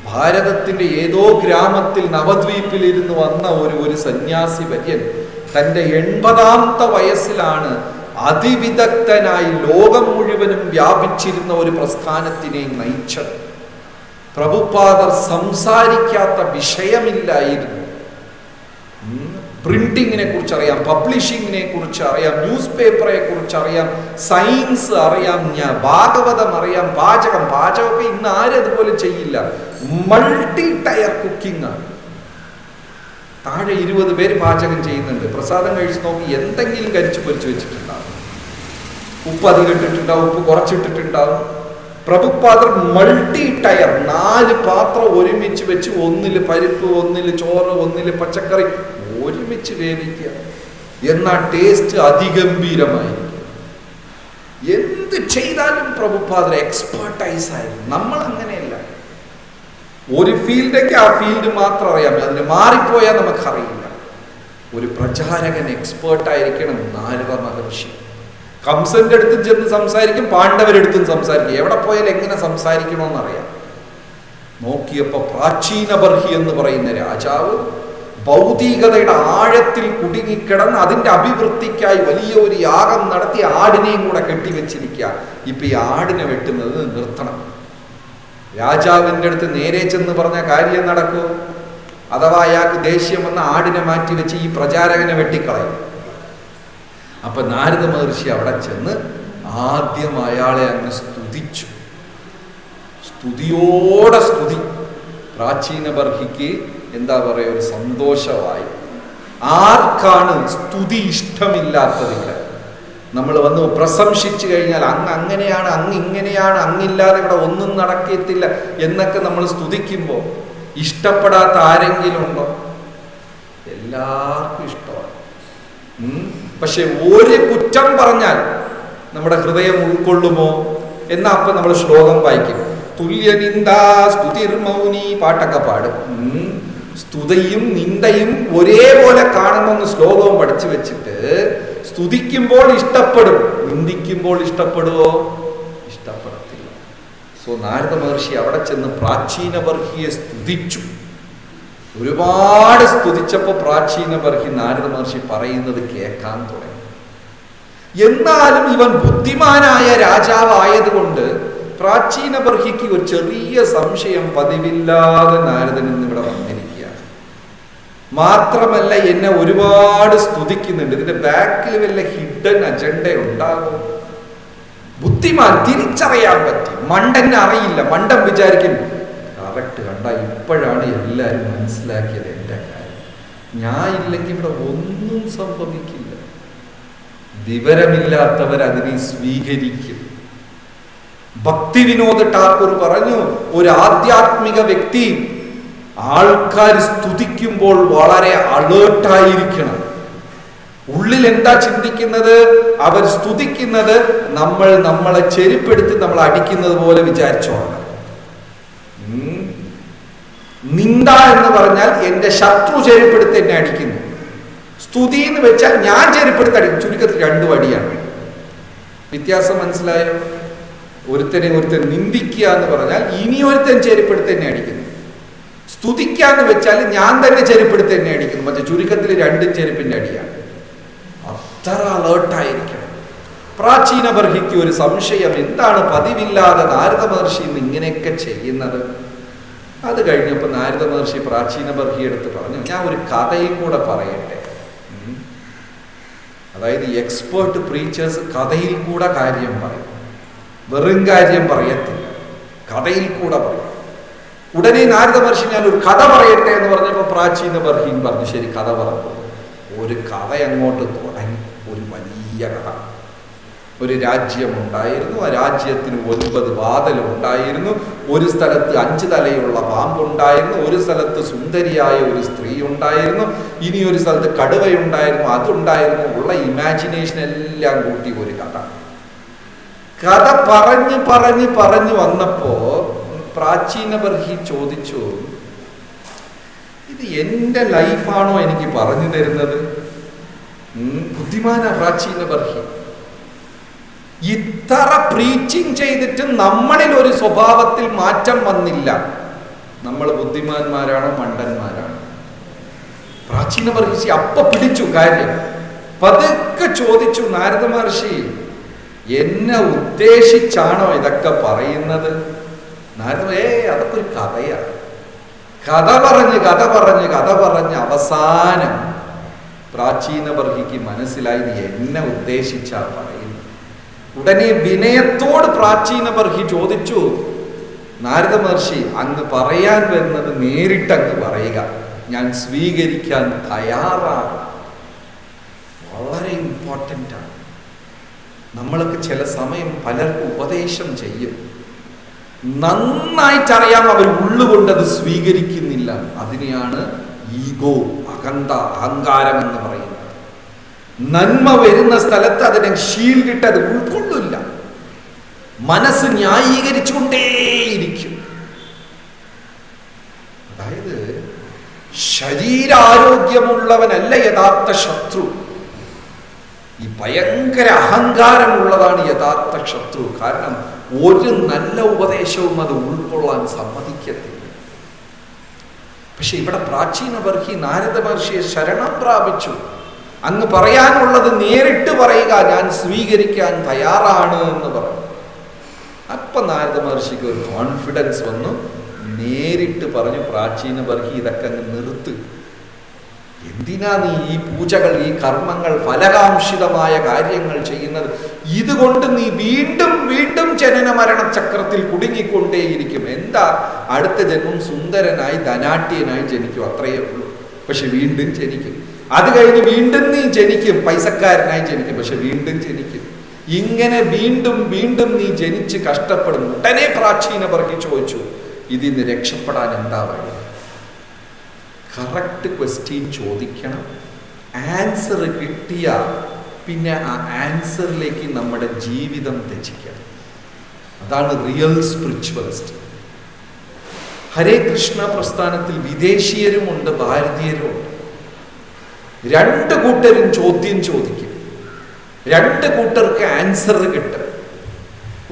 ഭാരതത്തിന്റെ ഏതോ ഗ്രാമത്തിൽ നവദ്വീപിൽ ഇരുന്ന് വന്ന ഒരു സന്യാസി വര്യൻ തൻ്റെ 80ാമത്തെ വയസ്സിലാണ് അതിവിദഗ്ധനായി ലോകം മുഴുവനും വ്യാപിച്ചിരുന്ന ഒരു പ്രസ്ഥാനത്തിനെ നയിച്ചത്. പ്രഭുപാദർ സംസാരിക്കാത്ത വിഷയമില്ലായിരുന്നു. പ്രിന്റിങ്ങിനെ കുറിച്ച് അറിയാം, പബ്ലിഷിങ്ങിനെ കുറിച്ച് അറിയാം, ന്യൂസ് പേപ്പറെ കുറിച്ച് അറിയാം, സയൻസ് അറിയാം, ഭാഗവതം അറിയാം, പാചകമൊക്കെ ഇന്ന് ആരും അതുപോലെ ചെയ്യില്ല. മൾട്ടി ടയർ കുക്കിംഗ് ആണ്. താഴെ 20 പേര് പാചകം ചെയ്യുന്നുണ്ട്. പ്രസാദം കഴിച്ച് നോക്കി എന്തെങ്കിലും കരിച്ചു പൊരിച്ചു വെച്ചിട്ടുണ്ടാവും, ഉപ്പ് അധികം ഇട്ടിട്ടുണ്ടാവും, ഉപ്പ് കുറച്ചിട്ടിട്ടുണ്ടാവും. പ്രഭുപാദർ മൾട്ടി ടയർ 4 പാത്രം ഒരുമിച്ച് വെച്ച്, ഒന്നില് പരിപ്പ്, ഒന്നില് ചോറ്, ഒന്നില് പച്ചക്കറി ഒരുമിച്ച് വേവിക്കുക. എന്നാൽ ടേസ്റ്റ് അതിഗംഭീരമായിരിക്കും. എന്ത് ചെയ്താലും പ്രഭുപാദർ എക്സ്പെർട്ടൈസ് ആയിരുന്നു. നമ്മൾ അങ്ങനെയല്ല. ഒരു ഫീൽഡൊക്കെ ആ ഫീൽഡ് മാത്രം അറിയാം, അതിന് മാറിപ്പോയാൽ നമുക്കറിയില്ല. ഒരു പ്രചാരകൻ എക്സ്പേർട്ടായിരിക്കണം. നാരദ മഹർഷി കംസന്റെ അടുത്തും ചെന്ന് സംസാരിക്കും, പാണ്ഡവരെടുത്തും സംസാരിക്കും. എവിടെ പോയാൽ എങ്ങനെ സംസാരിക്കണമെന്നറിയാം. നോക്കിയപ്പോ പ്രാചീന ബർഹി എന്ന് പറയുന്ന രാജാവ് ഭൗതികതയുടെ ആഴത്തിൽ കുടുങ്ങിക്കിടന്ന് അതിന്റെ അഭിവൃദ്ധിക്കായി വലിയ ഒരു യാഗം നടത്തി ആടിനെയും കൂടെ കെട്ടിവെച്ചിരിക്കുക. ഇപ്പൊ ഈ ആടിനെ വെട്ടുന്നത് നിർത്തണം. രാജാവിൻ്റെ അടുത്ത് നേരെ ചെന്ന് പറഞ്ഞ കാര്യം നടക്കൂ? അഥവാ അയാൾക്ക് ദേഷ്യം വന്ന ആടിനെ മാറ്റി വെച്ച് ഈ പ്രചാരകനെ വെട്ടിക്കളയും. അപ്പൊ നാരദ മഹർഷി അവിടെ ചെന്ന് ആദ്യം അയാളെ അങ്ങ് സ്തുതിച്ചു. സ്തുതിയോടെ സ്തുതി. പ്രാചീന ബർഹിക്ക് എന്താ പറയുക, ഒരു സന്തോഷമായി. ആർക്കാണ് സ്തുതി ഇഷ്ടമില്ലാത്തത്? ഇവിടെ നമ്മൾ വന്ന് പ്രശംസിച്ചു കഴിഞ്ഞാൽ അങ്ങ് അങ്ങനെയാണ്, അങ്ങ് ഇങ്ങനെയാണ്, അങ്ങില്ലാതെ ഇവിടെ ഒന്നും നടക്കത്തില്ല എന്നൊക്കെ നമ്മൾ സ്തുതിക്കുമ്പോൾ ഇഷ്ടപ്പെടാത്ത ആരെങ്കിലും ഉണ്ടോ? എല്ലാവർക്കും ഇഷ്ടമാണ്. പക്ഷെ ഒരു കുറ്റം പറഞ്ഞാൽ നമ്മുടെ ഹൃദയം ഉൾക്കൊള്ളുമോ എന്നാ അപ്പൊ നമ്മൾ ശ്ലോകം വായിക്കും. തുല്യനിന്ദാ സ്തുതിർമൗനി പാട്ടൊക്കെ പാടും. സ്തുതിയും നിന്ദയും ഒരേപോലെ കാണുമെന്ന് ശ്ലോകവും പഠിച്ചു വെച്ചിട്ട് സ്തുതിക്കുമ്പോൾ ഇഷ്ടപ്പെടും, നിന്ദിക്കുമ്പോൾ ഇഷ്ടപ്പെടുവോ? ഇഷ്ടപ്പെടത്തില്ല. സോ നാരദ മഹർഷി അവിടെ ചെന്ന് പ്രാചീന ബർഹിയെ സ്തുതിച്ചു. ഒരുപാട് സ്തുതിച്ചപ്പോൾ പ്രാചീന ബർഹി നാരദ മഹർഷി പറയുന്നത് കേൾക്കാൻ തുടങ്ങി. എന്നാലും ഇവൻ ബുദ്ധിമാനായ രാജാവായതുകൊണ്ട് പ്രാചീന ബർഹിക്ക് ഒരു ചെറിയ സംശയം പതിവില്ലാതെ നാരദൻ ഇന്ന് ഇവിടെ വന്നിരിക്കുകയാണ്. മാത്രമല്ല എന്നെ ഒരുപാട് സ്തുതിക്കുന്നുണ്ട്. ഇതിന്റെ ബാക്കിൽ വല്ല ഹിഡൻ അജണ്ട ഉണ്ടാകും. ബുദ്ധിമാൻ തിരിച്ചറിയാൻ പറ്റി. മണ്ടനെ അറിയില്ല. മണ്ടൻ വിചാരിക്കും കറക്റ്റ് കണ്ട ഇപ്പോഴാണ് എല്ലാവരും മനസ്സിലാക്കിയത് എൻ്റെ കാര്യം. ഞാൻ ഇല്ലെങ്കിൽ ഇവിടെ ഒന്നും സംഭവിക്കില്ല. വിവരമില്ലാത്തവർ അതിനെ സ്വീകരിക്കും. ഭക്തി വിനോദ് ഠാക്കൂർ പറഞ്ഞു, ഒരു ആധ്യാത്മിക വ്യക്തി ആൾക്കാർ സ്തുതിക്കുമ്പോൾ വളരെ അലേർട്ടായിരിക്കണം. ഉള്ളിൽ എന്താ ചിന്തിക്കുന്നത്? അവർ സ്തുതിക്കുന്നത് നമ്മളെ ചെരുപ്പെടുത്തി നമ്മൾ അടിക്കുന്നത് പോലെ വിചാരിച്ചോളണം. നിന്ദ എന്ന് പറഞ്ഞാൽ എന്റെ ശത്രു ചെരുപ്പെടുത്ത് എന്നെ അടിക്കുന്നു. സ്തുതി എന്ന് വെച്ചാൽ ഞാൻ ചെരുപ്പെടുത്ത് അടിക്കും. ചുരുക്കത്തിൽ രണ്ടു വടിയാണ്. വ്യത്യാസം മനസ്സിലായോ? ഒരുത്തൻ നിന്ദിക്കുക എന്ന് പറഞ്ഞാൽ ഇനി ഒരുത്തൻ ചെരുപ്പെടുത്ത് എന്നെ അടിക്കുന്നു. സ്തുതിക്കാന്ന് വെച്ചാൽ ഞാൻ തന്നെ ചെരുപ്പെടുത്ത് എന്നെ അടിക്കുന്നു. പക്ഷെ ചുരുക്കത്തിൽ രണ്ടും ചെരുപ്പിന്റെ അടിയാണ്. അത്ര അലേർട്ടായിരിക്കണം. പ്രാചീന ബർഹിക്ക് ഒരു സംശയം, എന്താണ് പതിവില്ലാതെ നാരദ മഹർഷി ഇന്ന് ഇങ്ങനെയൊക്കെ ചെയ്യുന്നത്? അത് കഴിഞ്ഞപ്പോൾ നാരദ മഹർഷി പ്രാചീന ബർഹി എടുത്ത് പറഞ്ഞു, ഞാൻ ഒരു കഥയും കൂടെ പറയട്ടെ. അതായത് എക്സ്പേർട്ട് പ്രീച്ചേഴ്സ് കഥയിൽ കൂടെ കാര്യം പറയും, വെറും കാര്യം പറയത്തില്ല, കഥയിൽ കൂടെ പറയും. ഉടനെ നാരദ മഹർഷി ഞാൻ ഒരു കഥ പറയട്ടെ എന്ന് പറഞ്ഞപ്പോൾ പ്രാചീന ബർഹിയും പറഞ്ഞു, ശരി കഥ പറഞ്ഞു. ഒരു കഥ അങ്ങോട്ട് തുടങ്ങി. ഒരു വലിയ കഥ. ഒരു രാജ്യമുണ്ടായിരുന്നു. ആ രാജ്യത്തിന് 9 വാതിലുണ്ടായിരുന്നു. ഒരു സ്ഥലത്ത് 5 തലയുള്ള പാമ്പുണ്ടായിരുന്നു. ഒരു സ്ഥലത്ത് സുന്ദരിയായ ഒരു സ്ത്രീ ഉണ്ടായിരുന്നു. ഇനി ഒരു സ്ഥലത്ത് കടുവയുണ്ടായിരുന്നു. അതുണ്ടായിരുന്നു. ഉള്ള ഇമാജിനേഷൻ എല്ലാം കൂട്ടി ഒരു കഥ. കഥ പറഞ്ഞു വന്നപ്പോ പ്രാചീന ബർഹി ചോദിച്ചു, ഇത് എന്റെ ലൈഫാണോ എനിക്ക് പറഞ്ഞു തരുന്നത്? ബുദ്ധിമാന പ്രാചീന ബർഹി. ഇത്ര പ്രീച്ചിങ് ചെയ്തിട്ട് നമ്മളിൽ ഒരു സ്വഭാവത്തിൽ മാറ്റം വന്നില്ല. നമ്മൾ ബുദ്ധിമാന്മാരാണോ മണ്ടന്മാരാണോ? പ്രാചീന മഹർഷി അപ്പ പിടിച്ചു കാര്യം. പതുക്കെ ചോദിച്ചു, നാരദ മഹർഷി എന്നെ ഉദ്ദേശിച്ചാണോ ഇതൊക്കെ പറയുന്നത്? നാരദ അതൊക്കെ ഒരു കഥയാണ്. കഥ പറഞ്ഞ് അവസാനം പ്രാചീന ബർഹിക്ക് മനസ്സിലായി എന്നെ ഉദ്ദേശിച്ചാ പറയുന്നത്. ഉടനെ വിനയത്തോട് പ്രാചീന ബർഹി ചോദിച്ചു, നാരദ മഹർഷി അങ്ങ് പറയാൻ വരുന്നത് നേരിട്ടങ്ങ് പറയുക, ഞാൻ സ്വീകരിക്കാൻ തയ്യാറാണ്. വളരെ ഇമ്പോർട്ടൻ്റ് ആണ്. നമ്മളൊക്കെ ചില സമയം പലർക്കും ഉപദേശം ചെയ്യും, നന്നായിട്ടറിയാം, അവർ ഉള്ളുകൊണ്ടത് സ്വീകരിക്കുന്നില്ല. അതിനെയാണ് ഈഗോ, അഹങ്കാരം എന്ന് പറയുന്നത്. നന്മ വരുന്ന സ്ഥലത്ത് അതിനെ ഷീൽഡിട്ട് അത് ഉൾക്കൊള്ളില്ല. മനസ്സ് ന്യായീകരിച്ചുകൊണ്ടേയിരിക്കും. അതായത് ശരീരാരോഗ്യമുള്ളവനല്ല യഥാർത്ഥ ശത്രു. ഈ ഭയങ്കര അഹങ്കാരമുള്ളതാണ് യഥാർത്ഥ ശത്രു. കാരണം ഒരു നല്ല ഉപദേശവും അത് ഉൾക്കൊള്ളാൻ സമ്മതിക്കത്തില്ല. പക്ഷെ ഇവിടെ പ്രാചീന ബർഹി നാരദ മഹർഷിയെ ശരണം പ്രാപിച്ചു. അങ്ങ് പറയാനുള്ളത് നേരിട്ട് പറയുക, ഞാൻ സ്വീകരിക്കാൻ തയ്യാറാണ് എന്ന് പറഞ്ഞു. അപ്പൊ നാരദ മഹർഷിക്ക് ഒരു കോൺഫിഡൻസ് വന്നു. നേരിട്ട് പറഞ്ഞു, പ്രാചീന ബർഹി ഇതൊക്കെ അങ്ങ് നിർത്ത്. എന്തിനാ നീ ഈ പൂജകൾ, ഈ കർമ്മങ്ങൾ, ഫലകാംക്ഷിതമായ കാര്യങ്ങൾ ചെയ്യുന്നത്? ഇതുകൊണ്ട് നീ വീണ്ടും വീണ്ടും ജനന മരണ ചക്രത്തിൽ കുടുങ്ങിക്കൊണ്ടേയിരിക്കും. എന്താ, അടുത്ത ജന്മം സുന്ദരനായി ധനാട്യനായി ജനിക്കും, അത്രയേ ഉള്ളൂ. പക്ഷെ വീണ്ടും ജനിക്കും. അത് കഴിഞ്ഞ് വീണ്ടും നീ ജനിക്കും, പൈസക്കാരനായി ജനിക്കും, പക്ഷെ വീണ്ടും ജനിക്കും. ഇങ്ങനെ വീണ്ടും വീണ്ടും നീ ജനിച്ച് കഷ്ടപ്പെടും. ഉടനെ പ്രാചീന ബർഹി ചോദിച്ചു, ഇതിന്ന് രക്ഷപ്പെടാൻ എന്താ വഴി? കറക്റ്റ് ക്വസ്റ്റ്യൻ ചോദിക്കണം. ആൻസർ കിട്ടിയ പിന്നെ ആ ആൻസറിലേക്ക് നമ്മുടെ ജീവിതം ത്യജിക്കണം. അതാണ് റിയൽ സ്പിരിച്വലിസ്റ്റ്. ഹരേ കൃഷ്ണ പ്രസ്ഥാനത്തിൽ വിദേശീയരുമുണ്ട്, ഭാരതീയരുമുണ്ട്. 2 കൂട്ടരും ചോദ്യം ചോദിക്കും. 2 കൂട്ടർക്ക് ആൻസർ കിട്ടും.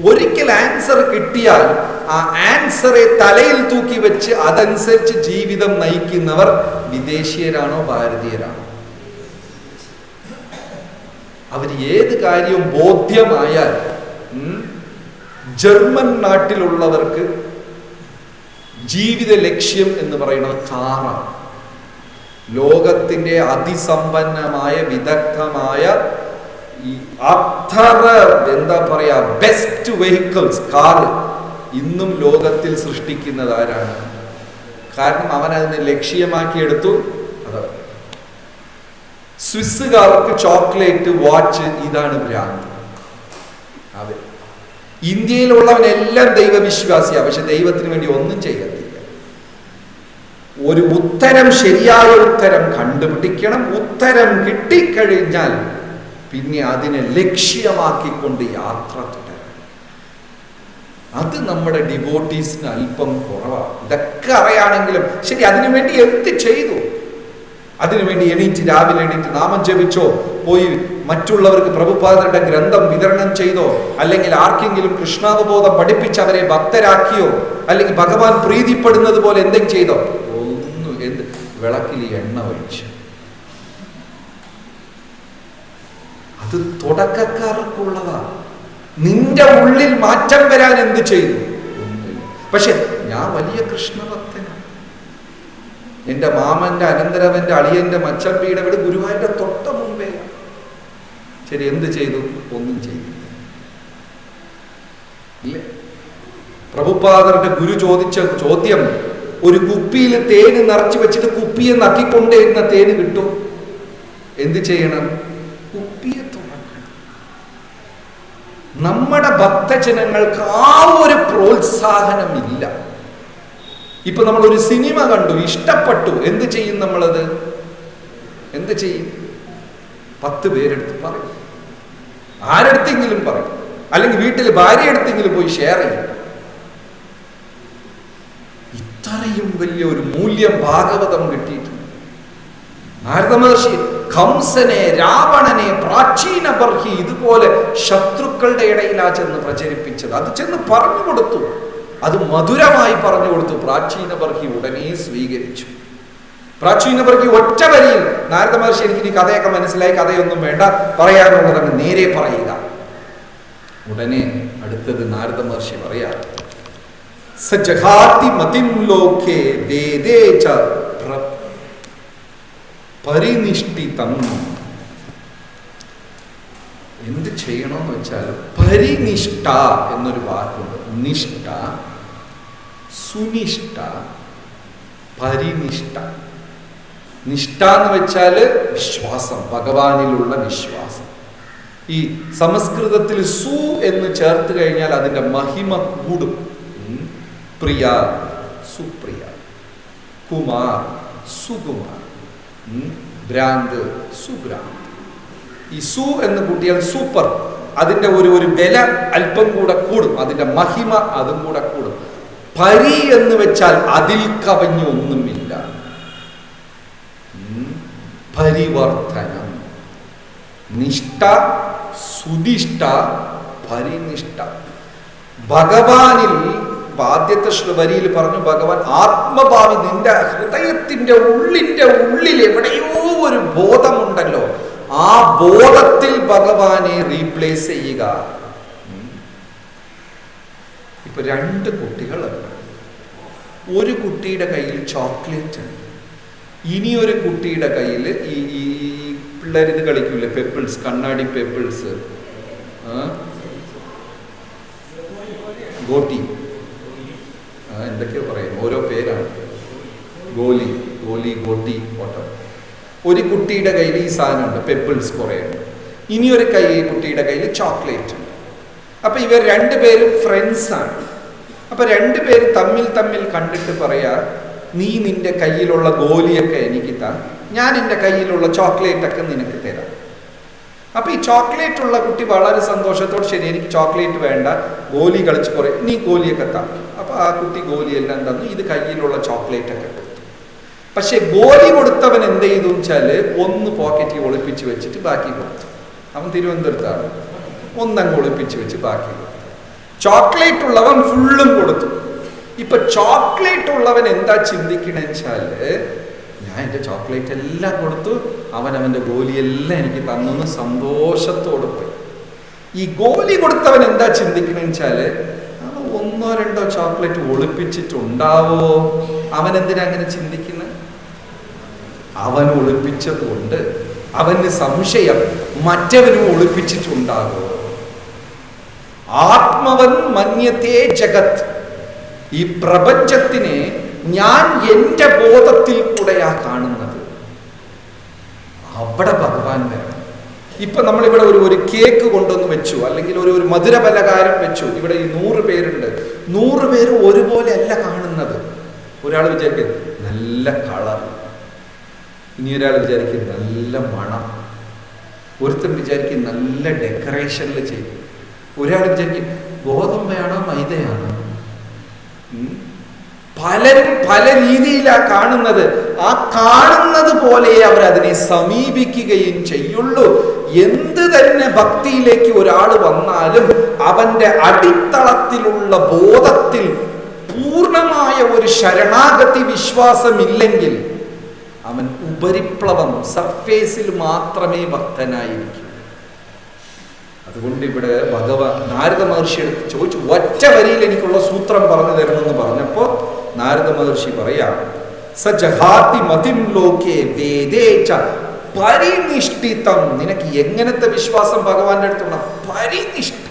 ഒരിക്കൽ ആൻസർ കിട്ടിയാൽ ആ ആൻസറെ തലയിൽ തൂക്കി വെച്ച് അതനുസരിച്ച് ജീവിതം നയിക്കുന്നവർ വിദേശീയരാണോ ഭാരതീയരാണോ? അവർ ഏത് കാര്യവും ബോധ്യമായാൽ, ജർമ്മൻ നാട്ടിലുള്ളവർക്ക് ജീവിത ലക്ഷ്യം എന്ന് പറയുന്നത് കാറാണ്. ലോകത്തിന്റെ അതിസമ്പന്നമായ വിദഗ്ധമായ ഈ അത്ര എന്താ പറയാ ബെസ്റ്റ് വെഹിക്കിൾസ്, കാറ് ഇന്നും ലോകത്തിൽ സൃഷ്ടിക്കുന്നത് ആരാണ്? കാരണം അവൻ അതിനെ ലക്ഷ്യമാക്കിയെടുത്തു. അത് സ്വിസ്സുകാർക്ക് ചോക്ലേറ്റ്, വാച്ച്, ഇതാണ് ഭ്രാന്ത്. അവർ ഇന്ത്യയിലുള്ളവനെല്ലാം ദൈവവിശ്വാസിയാണ്, പക്ഷെ ദൈവത്തിന് വേണ്ടി ഒന്നും ചെയ്യത്തില്ല. ഒരു ഉത്തരം, ശരിയായ ഉത്തരം കണ്ടുപിടിക്കണം. ഉത്തരം കിട്ടിക്കഴിഞ്ഞാൽ പിന്നെ അതിനെ ലക്ഷ്യമാക്കിക്കൊണ്ട് യാത്ര തുടരും. അത് നമ്മുടെ ഡിവോട്ടീസിന് അല്പം കുറവാണ്. ഇതൊക്കെ അറിയാണെങ്കിലും ശരി, അതിനുവേണ്ടി എന്ത് ചെയ്തു? അതിനുവേണ്ടി എണീറ്റ്, രാവിലെ എണീറ്റ് നാമം ജപിച്ചോ? പോയി മറ്റുള്ളവർക്ക് പ്രഭുപാദരുടെ ഗ്രന്ഥം വിതരണം ചെയ്തോ? അല്ലെങ്കിൽ ആർക്കെങ്കിലും കൃഷ്ണാവബോധം പഠിപ്പിച്ച് അവരെ ഭക്തരാക്കിയോ? അല്ലെങ്കിൽ ഭഗവാൻ പ്രീതിപ്പെടുന്നത് പോലെ എന്തെങ്കിലും ചെയ്തോ? ഒന്നും. എന്ത്? വിളക്കിൽ എണ്ണ ഒഴിച്ചു. അത് തുടക്കക്കാർക്കുള്ളതാ. നിന്റെ ഉള്ളിൽ മാറ്റം വരാൻ എന്ത് ചെയ്തു? ഒന്നുമില്ല. പക്ഷെ ഞാൻ വലിയ കൃഷ്ണഭക്തനാണ്. എന്റെ മാമന്റെ, അനന്തരവന്റെ, അളിയന്റെ, മച്ചമ്പിയുടെ വീട് ഗുരുവായൂരിന്റെ തൊട്ട മുമ്പേ. ശരി, എന്ത് ചെയ്തു? ഒന്നും ചെയ്തില്ല. ഇല്ലേ? പ്രഭുപാദരുടെ ഗുരു ചോദിച്ച ചോദ്യം, ഒരു കുപ്പിയിൽ തേന് നിറച്ചു വെച്ചിട്ട് കുപ്പിയെ നക്കിക്കൊണ്ടേയിരുന്ന തേന് കിട്ടും. എന്ത് ചെയ്യണം? കുപ്പിയെ തുറക്കണം. നമ്മുടെ ഭക്തജനങ്ങൾക്ക് ആ ഒരു പ്രോത്സാഹനമില്ല. ഇപ്പൊ നമ്മൾ ഒരു സിനിമ കണ്ടു, ഇഷ്ടപ്പെട്ടു, എന്ത് ചെയ്യും? നമ്മളത് എന്ത് ചെയ്യും? 10 പേരെടുത്ത് പറയും, ആരെടുത്തെങ്കിലും പറയും, അല്ലെങ്കിൽ വീട്ടിൽ ഭാര്യ എടുത്തെങ്കിലും പോയി ഷെയർ ചെയ്യും. ഇത്രയും വലിയ ഒരു മൂല്യം ഭാഗവതം കിട്ടിയിട്ടുണ്ട്. നാരദ മഹർഷി കംസനെ, രാവണനെ, പ്രാചീന ബർഹി ഇതുപോലെ ശത്രുക്കളുടെ ഇടയിലാ ചെന്ന് പ്രചരിപ്പിച്ചത്. അത് ചെന്ന് പറഞ്ഞു കൊടുത്തു, അത് മധുരമായി പറഞ്ഞു കൊടുത്തു. പ്രാചീന ബർഹി ഉടനെ സ്വീകരിച്ചു. പ്രാചീന ബർഹി ഒറ്റ വരിയിൽ, നാരദ മഹർഷി എനിക്ക് ഈ കഥയൊക്കെ മനസ്സിലായി, കഥയൊന്നും വേണ്ട, പറയാനുള്ളതാണ് നേരെ പറയുക. ഉടനെ അടുത്തത് നാരദ മഹർഷി പറയാ, സജഹാതി മതിം ലോകേ വേദേ ച പരിനിഷ്ഠിതം. എന്ത് ചെയ്യണമെന്ന് വെച്ചാൽ പരിനിഷ്ഠ എന്നൊരു വാക്കുണ്ട്. നിഷ്ഠ, സുനിഷ്ഠ, പരിനിഷ്ഠ. നിഷ്ഠ എന്ന് വെച്ചാൽ വിശ്വാസം, ഭഗവാനിലുള്ള വിശ്വാസം. ഈ സംസ്കൃതത്തിൽ സു എന്ന് ചേർത്ത് കഴിഞ്ഞാൽ അതിന്റെ മഹിമ കൂടും. പ്രിയ, സുപ്രിയ, കുമാർ, സുകുമാർ, ഭ്രാന്ത്, സുഭ്രാന്ത്. ഈ സു എന്ന് കൂട്ടിയാൽ സൂപ്പർ, അതിന്റെ ഒരു വില അല്പം കൂടെ കൂടും, അതിന്റെ മഹിമ അതും കൂടെ കൂടും. പരി എന്ന് വെച്ചാൽ അതിൽ കവിഞ്ഞ ഒന്നുമില്ല. പരിവർത്തനം. നിഷ്ഠ, സുനിഷ്ഠ, പരിനിഷ്ഠ. ഭഗവാനിൽ ആദ്യത്തെ വരിയിൽ പറഞ്ഞു, ഭഗവാൻ ആത്മഭാവി, നിന്റെ ഹൃദയത്തിന്റെ ഉള്ളിൽ എവിടെയോ ഒരു ബോധമുണ്ടല്ലോ, ആ ബോധത്തിൽ ഭഗവാനെ റീപ്ലേസ് ചെയ്യുക. ഇപ്പൊ 2 കുട്ടികളുണ്ട്. ഒരു കുട്ടിയുടെ കയ്യിൽ ചോക്ലേറ്റ് ഉണ്ട്, ഇനി ഒരു കുട്ടിയുടെ കയ്യിൽ ഈ പിള്ളേരിത് കളിക്കൂലേ, പെപ്പിൾസ്, കണ്ണാടി പെപ്പിൾസ്, ഗോട്ടി, എന്തൊക്കെയോ പറയും, ഓരോ പേരാണ്, ഗോലി, ഗോട്ടി, ഓട്ടം. ഒരു കുട്ടിയുടെ കയ്യിൽ ഈ സാധനമുണ്ട്, പെപ്പിൾസ് കുറേ ഉണ്ട്. ഇനി ഒരു കുട്ടിയുടെ കയ്യിൽ ചോക്ലേറ്റ് ഉണ്ട്. അപ്പൊ ഇവർ 2 പേരും ഫ്രണ്ട്സ് ആണ്. അപ്പൊ 2 പേര് തമ്മിൽ കണ്ടിട്ട് പറയാ, നീ നിന്റെ കയ്യിലുള്ള ഗോലിയൊക്കെ എനിക്ക് താ, ഞാൻ എൻ്റെ കയ്യിലുള്ള ചോക്ലേറ്റ് ഒക്കെ നിനക്ക് തരാം. അപ്പൊ ഈ ചോക്ലേറ്റ് ഉള്ള കുട്ടി വളരെ സന്തോഷത്തോടെ, ശരി എനിക്ക് ചോക്ലേറ്റ് വേണ്ട, ഗോലി കളിച്ച് കുറേ, നീ ഗോലിയൊക്കെ താ. അപ്പൊ ആ കുട്ടി ഗോലിയെല്ലാം തന്നു, ഇത് കയ്യിലുള്ള ചോക്ലേറ്റ് ഒക്കെ കൊടുത്തു. പക്ഷെ ഗോലി കൊടുത്തവൻ എന്ത് ചെയ്തു വെച്ചാല്, ഒന്ന് പോക്കറ്റിൽ ഒളിപ്പിച്ച് വെച്ചിട്ട് ബാക്കി കൊടുത്തു. അവൻ തിരുവനന്തപുരത്താണ്, ഒന്നങ്ങ് ഒളിപ്പിച്ച് വെച്ച് ബാക്കി കൊടുത്തു. ചോക്ലേറ്റ് ഉള്ളവൻ ഫുള്ളും കൊടുത്തു. ഇപ്പൊ ചോക്ലേറ്റ് ഉള്ളവൻ എന്താ ചിന്തിക്കണെന്ന് വെച്ചാല്, ഞാൻ എൻ്റെ ചോക്ലേറ്റ് എല്ലാം കൊടുത്തു, അവൻ്റെ ഗോലിയെല്ലാം എനിക്ക് തന്നു, സന്തോഷത്തോടെ പോയി. ഈ ഗോലി കൊടുത്തവൻ എന്താ ചിന്തിക്കണെന്ന് വെച്ചാല്, അവൻ 1-2 ചോക്ലേറ്റ് ഒളിപ്പിച്ചിട്ടുണ്ടാവോ? അവൻ എന്തിനാ അങ്ങനെ ചിന്തിക്കുന്നത്? അവൻ ഒളിപ്പിച്ചത് കൊണ്ട് അവന് സംശയം, മറ്റവനും ഒളിപ്പിച്ചിട്ടുണ്ടാവോ? ആത്മവൻ മന്യത്തെ ജഗത്. ഈ പ്രപഞ്ചത്തിനെ ഞാൻ എൻ്റെ ബോധത്തിൽ കൂടെയാ കാണുന്നത്. അവിടെ ഭഗവാൻ ഇപ്പൊ നമ്മളിവിടെ ഒരു കേക്ക് കൊണ്ടുവന്ന് വെച്ചു, അല്ലെങ്കിൽ ഒരു മധുര പലഹാരം വെച്ചു. ഇവിടെ ഈ 100 പേരുണ്ട്. 100 പേര് ഒരുപോലെ അല്ല കാണുന്നത്. ഒരാൾ വിചാരിക്കും നല്ല കളർ, ഇനി ഒരാൾ വിചാരിക്കും നല്ല മണം, ഒരുത്തൻ വിചാരിക്കും നല്ല ഡെക്കറേഷനിൽ ചെയ്യും, ഒരാൾ വിചാരിക്കും ഗോതമ്പയാണോ മൈദയാണോ. പലരും പല രീതിയിലാണ് കാണുന്നത്. ആ കാണുന്നത് പോലെ അവർ അതിനെ സമീപിക്കുകയും ചെയ്യുള്ളൂ. എന്ത് തന്നെ ഭക്തിയിലേക്ക് ഒരാൾ വന്നാലും അവന്റെ അടിത്തളത്തിലുള്ള ബോധത്തിൽ പൂർണ്ണമായ ഒരു ശരണാഗതി വിശ്വാസമില്ലെങ്കിൽ അവൻ ഉപരിപ്ലവം, സർഫേസിൽ മാത്രമേ ഭക്തനായിരിക്കും. അതുകൊണ്ട് ഇവിടെ നാരദ മഹർഷി എടുത്ത് ചോദിച്ചു, ഒറ്റ വരിയിൽ എനിക്കുള്ള സൂത്രം പറഞ്ഞു തരണമെന്ന് പറഞ്ഞപ്പോ നാരദ മഹർഷി പറയാ, സജഹാതി മതിം ലോകേ വേദേച പരിനിഷ്ഠിതം. നിനക്ക് എങ്ങനത്തെ വിശ്വാസം ഭഗവാന്റെ അടുത്തുള്ള? പരിനിഷ്ഠ,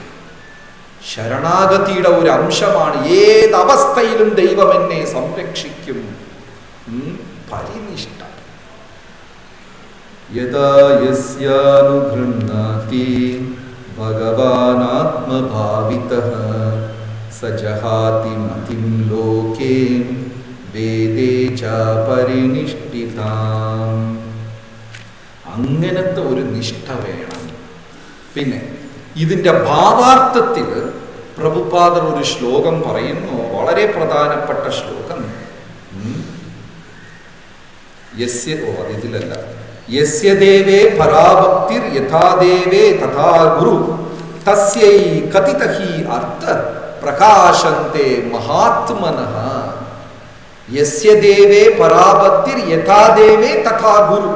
ശരണാഗതിയുടെ ഒരു അംശമാണ്. ഏതവസ്ഥയിലും ദൈവം എന്നെ സംരക്ഷിക്കും. പരിനിഷ്ഠ. യദാ യസ്യാനുഗൃഹ്ണാതി ഭഗവാനാത്മഭാവിതഃ സജഹാതി മതിം ലോകേ വേദേ ച പരിനിഷ്ഠിതാം. അങ്ങനത്തെ ഒരു നിഷ്ഠ വേണം. പിന്നെ ഇതിന്റെ ഭാവാർത്ഥത്തിൽ പ്രഭുപാദർ ഒരു ശ്ലോകം പറയുന്നു, വളരെ പ്രധാനപ്പെട്ട ശ്ലോകം. ഇതിലല്ല, യസ്യ ദേവേ പരാഭക്തിർ യഥാ ദേവേ തഥാ ഗുരു തസ്യൈ കതിതഹി അർത്ഥ പ്രകാശന്തെ മഹാത്മനഃ. യസ്യ ദേവേ പരാഭക്തിർ യഥാ ദേവേ തഥാ ഗുരു.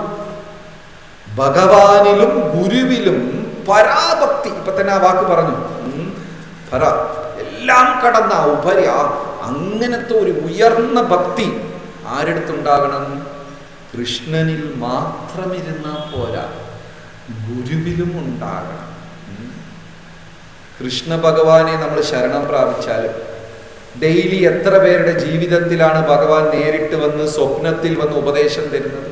ഭഗവാനിലും ഗുരുവിലും പരാഭക്തി. ഇപ്പൊ തന്നെ ആ വാക്ക് പറഞ്ഞു, പര, എല്ലാം കടന്ന ഉപരി. അങ്ങനത്തെ ഒരു ഉയർന്ന ഭക്തി ആരെടുത്തുണ്ടാകണം? കൃഷ്ണനിൽ മാത്രമിരുന്നാ പോരാ, ഗുരുവിലും ഉണ്ടാകണം. കൃഷ്ണ ഭഗവാനെ നമ്മൾ ശരണം പ്രാപിച്ചാലും ഡെയിലി എത്ര പേരുടെ ജീവിതത്തിലാണ് ഭഗവാൻ നേരിട്ട് വന്ന് സ്വപ്നത്തിൽ വന്ന് ഉപദേശം തരുന്നത്?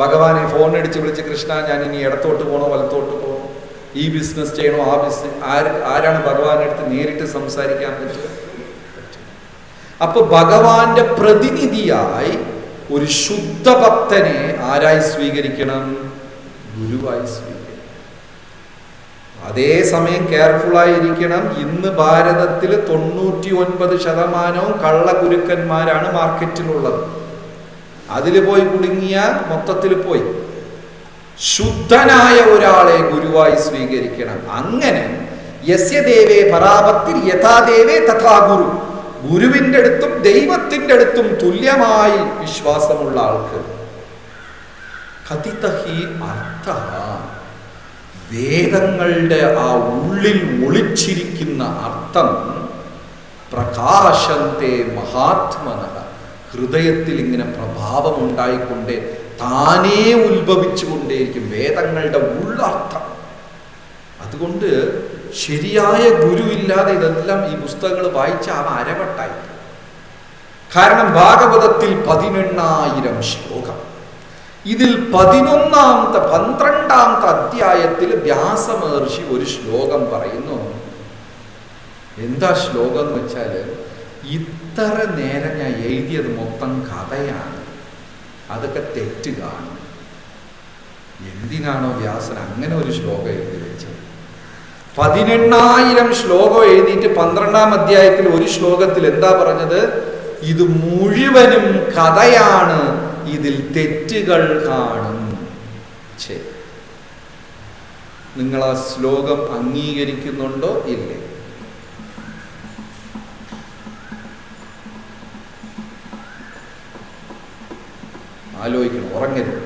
ഭഗവാനെ ഫോൺ അടിച്ച് വിളിച്ച്, കൃഷ്ണ ഞാൻ ഇനി ഇടത്തോട്ട് പോകണോ വലത്തോട്ട് പോകണോ, ഈ ബിസിനസ് ചെയ്യണോ ആ ബിസിനസ്, ആരാണ് ഭഗവാന്റെ അടുത്ത് നേരിട്ട് സംസാരിക്കാൻ പറ്റുക? അപ്പൊ ഭഗവാന്റെ പ്രതിനിധിയായി ഒരു ശുദ്ധ ഭക്തനെ ആരായി സ്വീകരിക്കണം? ഗുരുവായി സ്വീകരിക്കണം. അതേസമയം കെയർഫുൾ ആയിരിക്കണം. ഇന്ന് ഭാരതത്തിൽ 99% കള്ളഗുരുക്കന്മാരാണ് മാർക്കറ്റിലുള്ളത്. അതിൽ പോയി കുടുങ്ങിയ മൊത്തത്തിൽ പോയി. ശുദ്ധനായ ഒരാളെ ഗുരുവായി സ്വീകരിക്കണം. അങ്ങനെ യസ്യ ദേവേ പരാഭക്തിർ യഥാ ദേവേ തഥാ ഗുരു. ഗുരുവിന്റെ അടുത്തും ദൈവത്തിന്റെ അടുത്തും തുല്യമായി വിശ്വാസമുള്ള ആൾക്ക് കതിതഹി അർത്ഥ, വേദങ്ങളുടെ ആ ഉള്ളിൽ ഒളിച്ചിരിക്കുന്ന അർത്ഥം പ്രകാശന്തെ മഹാത്മനഃ, ഹൃദയത്തിൽ ഇങ്ങനെ പ്രഭാവം ഉണ്ടായിക്കൊണ്ടേ താനേ ഉത്ഭവിച്ചു കൊണ്ടേയിരിക്കും വേദങ്ങളുടെ ഉള്ളർത്ഥം. അതുകൊണ്ട് ശരിയായ ഗുരു ഇല്ലാതെ ഇതെല്ലാം ഈ പുസ്തകങ്ങൾ വായിച്ച അവ അരവട്ടായി. കാരണം ഭാഗവതത്തിൽ 18,000 ശ്ലോകം. ഇതിൽ 12ാമത്തെ അധ്യായത്തിൽ വ്യാസമഹർഷി ഒരു ശ്ലോകം പറയുന്നു. എന്താ ശ്ലോകം എന്ന് വെച്ചാൽ, ഇത്ര നേരം ഞാൻ എഴുതിയത് മൊത്തം കഥയാണ്, അതൊക്കെ തെറ്റ് കാണും. എന്തിനാണോ വ്യാസൻ അങ്ങനെ ഒരു ശ്ലോകം എഴുതി വെച്ചത്? 18,000 ശ്ലോകം എഴുതിയിട്ട് 12ാം അധ്യായത്തിൽ ഒരു ശ്ലോകത്തിൽ എന്താ പറഞ്ഞത്? ഇത് മുഴുവനും കഥയാണ്, ഇതിൽ തെറ്റുകൾ കാണും. ശരി, നിങ്ങൾ ആ ശ്ലോകം അംഗീകരിക്കുന്നുണ്ടോ ഇല്ലേ? ആലോചിക്കണം, ഉറങ്ങരുത്.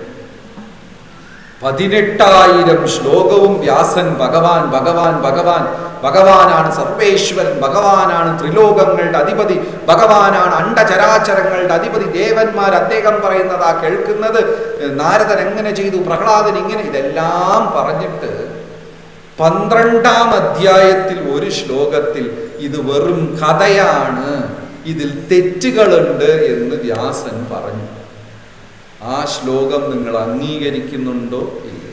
18,000 ശ്ലോകവും വ്യാസൻ ഭഗവാൻ ഭഗവാൻ ഭഗവാൻ ഭഗവാനാണ് സർവേശ്വരൻ, ഭഗവാനാണ് ത്രിലോകങ്ങളുടെ അധിപതി, ഭഗവാനാണ് അണ്ടചരാചരങ്ങളുടെ അധിപതി, ദേവന്മാർ അദ്ദേഹം പറയുന്നതാ കേൾക്കുന്നത്, നാരദൻ എങ്ങനെ ചെയ്തു, പ്രഹ്ലാദൻ ഇങ്ങനെ, ഇതെല്ലാം പറഞ്ഞിട്ട് 12ാം അധ്യായത്തിൽ ഒരു ശ്ലോകത്തിൽ ഇത് വെറും കഥയാണ്, ഇതിൽ തെറ്റുകളുണ്ട് എന്ന് വ്യാസൻ പറഞ്ഞു. ആ ശ്ലോകം നിങ്ങൾ അംഗീകരിക്കുന്നുണ്ടോ ഇല്ലേ?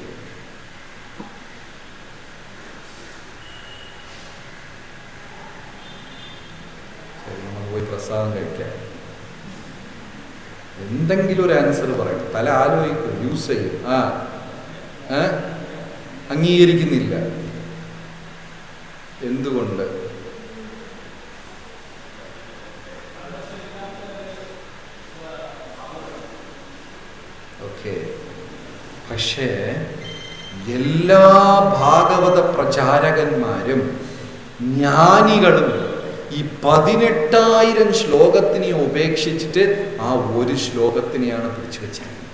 പ്രസാദം കഴിക്കാൻ. എന്തെങ്കിലും ഒരു ആൻസർ പറയും, തല ആലോചിക്കും, യൂസ് ചെയ്യും. അംഗീകരിക്കുന്നില്ല. എന്തുകൊണ്ട്? ഓക്കെ. പക്ഷേ എല്ലാ ഭാഗവത പ്രചാരകന്മാരും ജ്ഞാനികളും ഈ 18,000 ശ്ലോകത്തിനെ ഉപേക്ഷിച്ചിട്ട് ആ ഒരു ശ്ലോകത്തിനെയാണ് പിടിച്ചു വെച്ചിരിക്കുന്നത്.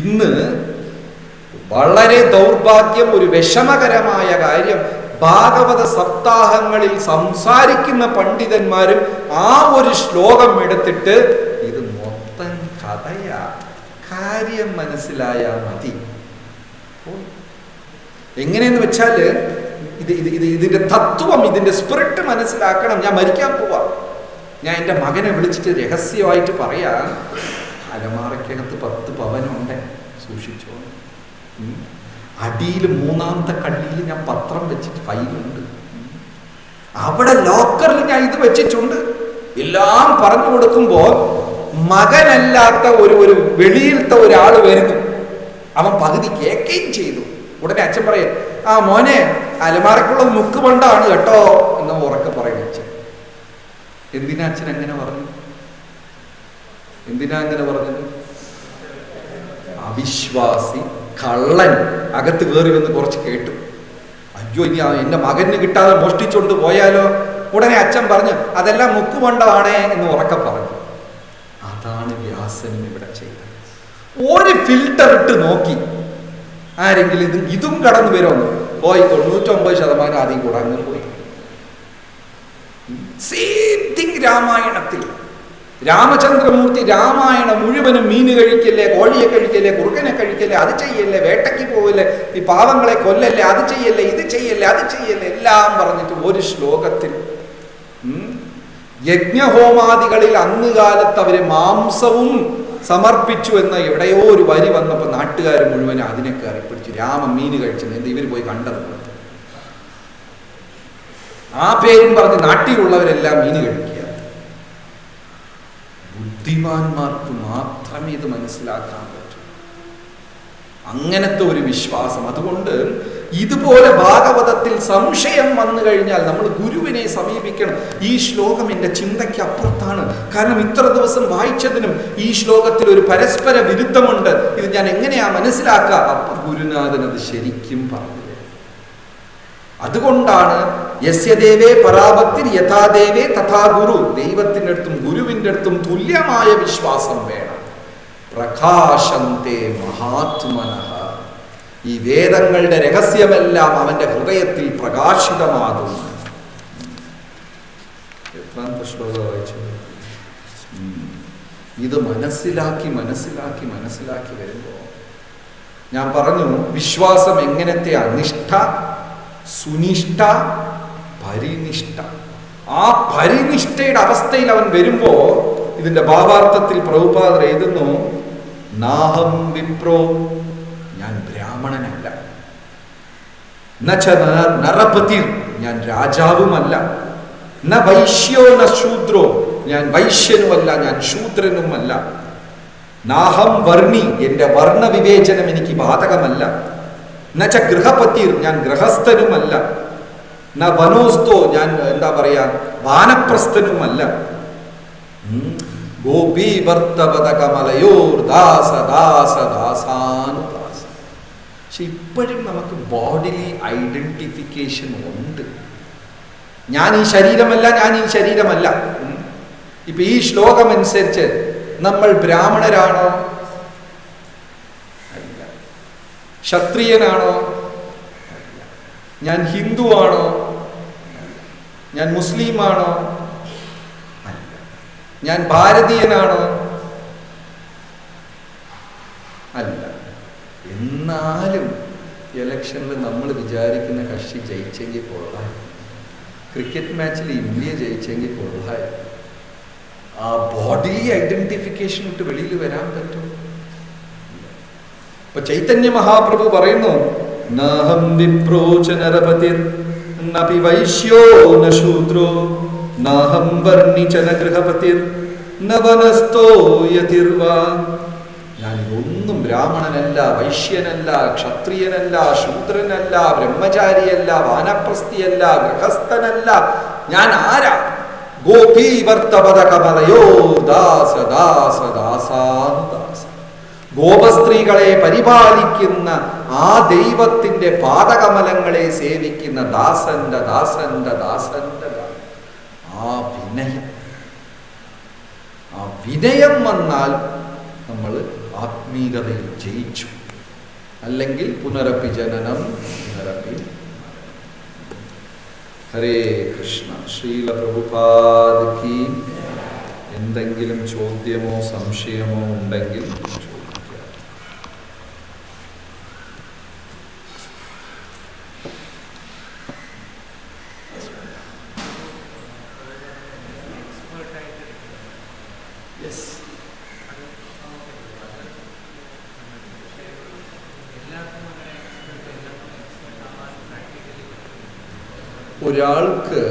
ഇന്ന് വളരെ ദൗർഭാഗ്യം, ഒരു വിഷമകരമായ കാര്യം, ഭാഗവത സപ്താഹങ്ങളിൽ സംസാരിക്കുന്ന പണ്ഡിതന്മാരും ആ ഒരു ശ്ലോകം എടുത്തിട്ട് ഇത് മൊത്തം കഥയാ, കാര്യം മനസ്സിലായാൽ മതി. എങ്ങനെയെന്ന് വെച്ചാല് ഇതിന്റെ തത്വം, ഇതിന്റെ സ്പിരിറ്റ് മനസ്സിലാക്കണം. ഞാൻ മരിക്കാൻ പോവാ, ഞാൻ എൻ്റെ മകനെ വിളിച്ചിട്ട് രഹസ്യമായിട്ട് പറയാൻ, അലമാറയ്ക്കകത്ത് 10 പവനുണ്ട്, സൂക്ഷിച്ചോ. അടിയിൽ 3ാമത്തെ കള്ളിയിൽ ഞാൻ പത്രം വെച്ചിട്ട് ഫയലുണ്ട്, അവിടെ ലോക്കറിൽ ഞാൻ ഇത് വെച്ചിട്ടുണ്ട്. എല്ലാം പറഞ്ഞു കൊടുക്കുമ്പോ മകനല്ലാത്ത ഒരു വെളിയിലത്തെ ഒരാൾ വരുന്നു. അവൻ പകുതി കേൾക്കുകയും ചെയ്തു. ഉടനെ അച്ഛൻ പറയും, ആ മോനെ, അലമാരക്കുള്ളത് മുക്കുകൊണ്ടാണ് കേട്ടോ എന്ന് ഉറക്കെ പറയും അച്ഛൻ. എന്തിനാ അച്ഛൻ അങ്ങനെ പറഞ്ഞു? എന്തിനാ അങ്ങനെ പറഞ്ഞത്? അവിശ്വാസി കള്ളൻ അകത്ത് കയറി വന്ന് കുറച്ച് കേട്ടു. അയ്യോ, ഇനി എന്റെ മകന് കിട്ടാതെ മോഷ്ടിച്ചോണ്ട് പോയാലോ? ഉടനെ അച്ഛൻ പറഞ്ഞു, അതെല്ലാം മുക്കുകൊണ്ടാണേ എന്ന് ഉറക്കെ പറഞ്ഞു. അതാണ് വ്യാസനും ഇവിടെ ചെയ്തത്. ഒരു ഫിൽട്ടർ ഇട്ട് നോക്കി, ആരെങ്കിലും ഇതും കടന്നു വരുമെന്ന് പോയി. 99% ആദ്യം കൂടെ അങ്ങ് പോയി. സെയിം തിങ് രാമായണത്തിൽ. രാമചന്ദ്രമൂർത്തി രാമായണം മുഴുവനും മീന് കഴിക്കല്ലേ, കോഴിയെ കഴിക്കല്ലേ, കുറുക്കനെ കഴിക്കല്ലേ, അത് ചെയ്യല്ലേ, വേട്ടയ്ക്ക് പോവില്ലേ, ഈ പാവങ്ങളെ കൊല്ലല്ലേ, അത് ചെയ്യല്ലേ, ഇത് ചെയ്യല്ലേ, അത് ചെയ്യല്ലേ, എല്ലാം പറഞ്ഞിട്ട് ഒരു ശ്ലോകത്തിൽ യജ്ഞഹോമാദികളിൽ അന്ന് കാലത്ത് അവര് മാംസവും സമർപ്പിച്ചു എന്ന എവിടെയോ ഒരു വരി വന്നപ്പോൾ നാട്ടുകാർ മുഴുവൻ അതിനെ കയറി പിടിച്ചു. രാമൻ മീന് കഴിച്ചത് എന്ത് ഇവർ പോയി കണ്ടത്? ആ പേരും പറഞ്ഞ് നാട്ടിലുള്ളവരെല്ലാം മീന് കഴിക്കുക. ബുദ്ധിമാന്മാർക്ക് മാത്രമേ ഇത് മനസ്സിലാക്കാൻ പറ്റൂ. അങ്ങനത്തെ ഒരു വിശ്വാസം. അതുകൊണ്ട് ഇതുപോലെ ഭാഗവതത്തിൽ സംശയം വന്നു കഴിഞ്ഞാൽ നമ്മൾ ഗുരുവിനെ സമീപിക്കണം. ഈ ശ്ലോകം എൻ്റെ ചിന്തയ്ക്ക് അപ്പുറത്താണ്, കാരണം ഇത്ര ദിവസം വായിച്ചതിനും ഈ ശ്ലോകത്തിൽ ഒരു പരസ്പര വിരുദ്ധമുണ്ട്, ഇത് ഞാൻ എങ്ങനെയാ മനസ്സിലാക്കുക? അപ്പം ഗുരുനാഥൻ അത് ശരിക്കും പറഞ്ഞു. അതുകൊണ്ടാണ് യസ്യദേവേ പരാഭക്തിർ യഥാദേവേ തഥാ ഗുരു. ദൈവത്തിൻ്റെ അടുത്തും ഗുരുവിൻ്റെ അടുത്തും തുല്യമായ വിശ്വാസം വേണം. പ്രകാശന്തേ മഹാത്മനഃ. ഈ വേദങ്ങളുടെ രഹസ്യമെല്ലാം അവന്റെ ഹൃദയത്തിൽ പ്രകാശിതമാകും. എത്രാമത്തെ ശ്ലോകം വായിച്ചത്? ഇത് മനസ്സിലാക്കി മനസ്സിലാക്കി മനസ്സിലാക്കി വരുമ്പോൾ ഞാൻ പറഞ്ഞു, വിശ്വാസം എങ്ങനത്തെയാ? നിഷ്ഠ, സുനിഷ്ഠ, പരിനിഷ്ഠ. ആ പരിനിഷ്ഠയുടെ അവസ്ഥയിൽ അവൻ വരുമ്പോ ഇതിന്റെ ഭാവാർത്ഥത്തിൽ പ്രഭുപാദർ എഴുതുന്നു, നാഹം വിപ്രോ, ഞാൻ ബ്രാഹ്മണനല്ല, നരപതി, ഞാൻ രാജാവുമല്ല, ന വൈശ്യോ ന ശൂദ്രോ, ഞാൻ വൈശ്യനുമല്ല, ഞാൻ ശൂദ്രനുമല്ല, നാഹം വർണ്ണി, എന്റെ വർണ്ണവിവേചനം എനിക്ക് ബാധകമല്ല, നച്ച ഗൃഹപതിർ, ഞാൻ ഗൃഹസ്ഥനുമല്ല, ന വനോസ്തോ, ഞാൻ എന്താ പറയാ വാനപ്രസ്ഥനുമല്ല, ഗോപീ ഭർത്തപദ കമലയോർ ദാസ ദാസ ദാസാനുദാസ. പക്ഷെ ഇപ്പോഴും നമുക്ക് ബോഡിലി ഐഡന്റിഫിക്കേഷൻ ഉണ്ട്. ഞാൻ ഈ ശരീരമല്ല, ഞാൻ ഈ ശരീരമല്ല. ഇപ്പൊ ഈ ശ്ലോകം അനുസരിച്ച് നമ്മൾ ബ്രാഹ്മണരാണോ? അല്ല. ക്ഷത്രിയനാണോ? അല്ല. ഞാൻ ഹിന്ദുവാണോ? ഞാൻ മുസ്ലിമാണോ? ഞാൻ ഭാരതീയനാണോ? അല്ല. എന്നാലും ഇലക്ഷനിൽ നമ്മൾ വിചാരിക്കുന്ന കക്ഷി ജയിച്ചെങ്കിൽ കൊള്ളാം, ക്രിക്കറ്റ് മാച്ചിൽ ഇന്ത്യ ജയിച്ചെങ്കിൽ കൊള്ളാം. ആ ബോഡി ഐഡന്റിഫിക്കേഷൻ ഇട്ട് വെളിയിൽ വരാൻ പറ്റും. ഇപ്പൊ ചൈതന്യ മഹാപ്രഭു പറയുന്നു, നഹം വിപ്രോ ച നരപതിർ നപി വൈശ്യോ ന ശൂദ്രോ നാഹം വർണ്ണിചന ഗൃഹപതിർ നവനസ്തോ യതിർവാ. ഞാൻ ഒന്നും ബ്രാഹ്മണനല്ല, വൈശ്യനല്ല, ക്ഷത്രിയനല്ല, ശൂദ്രനല്ല, ബ്രഹ്മചാരിയല്ല, വാനപ്രസ്ഥിയല്ല, ഗൃഹസ്ഥനല്ല. ഞാൻ ആരാ? ഗോപീവർത്തപദ കമലയോ ദാസ ദാസ ദാസാനുദാസ. ഗോപസ്ത്രീകളെ പരിപാലിക്കുന്ന ആ ദൈവത്തിന്റെ പാദകമലങ്ങളെ സേവിക്കുന്ന ദാസന്റെ ദാസന്റെ ദാസന്റെ ആ വിനയം വന്നാൽ നമ്മൾ ആത്മീകതയിൽ ജയിച്ചു. അല്ലെങ്കിൽ പുനരപ്പി ജനനം പുനരപ്പി. ഹരേ കൃഷ്ണ. ശ്രീല പ്രഭുപാദ് കി. എന്തെങ്കിലും ചോദ്യമോ സംശയമോ ഉണ്ടെങ്കിൽ ചോദിക്കാം. ഒരാൾക്ക്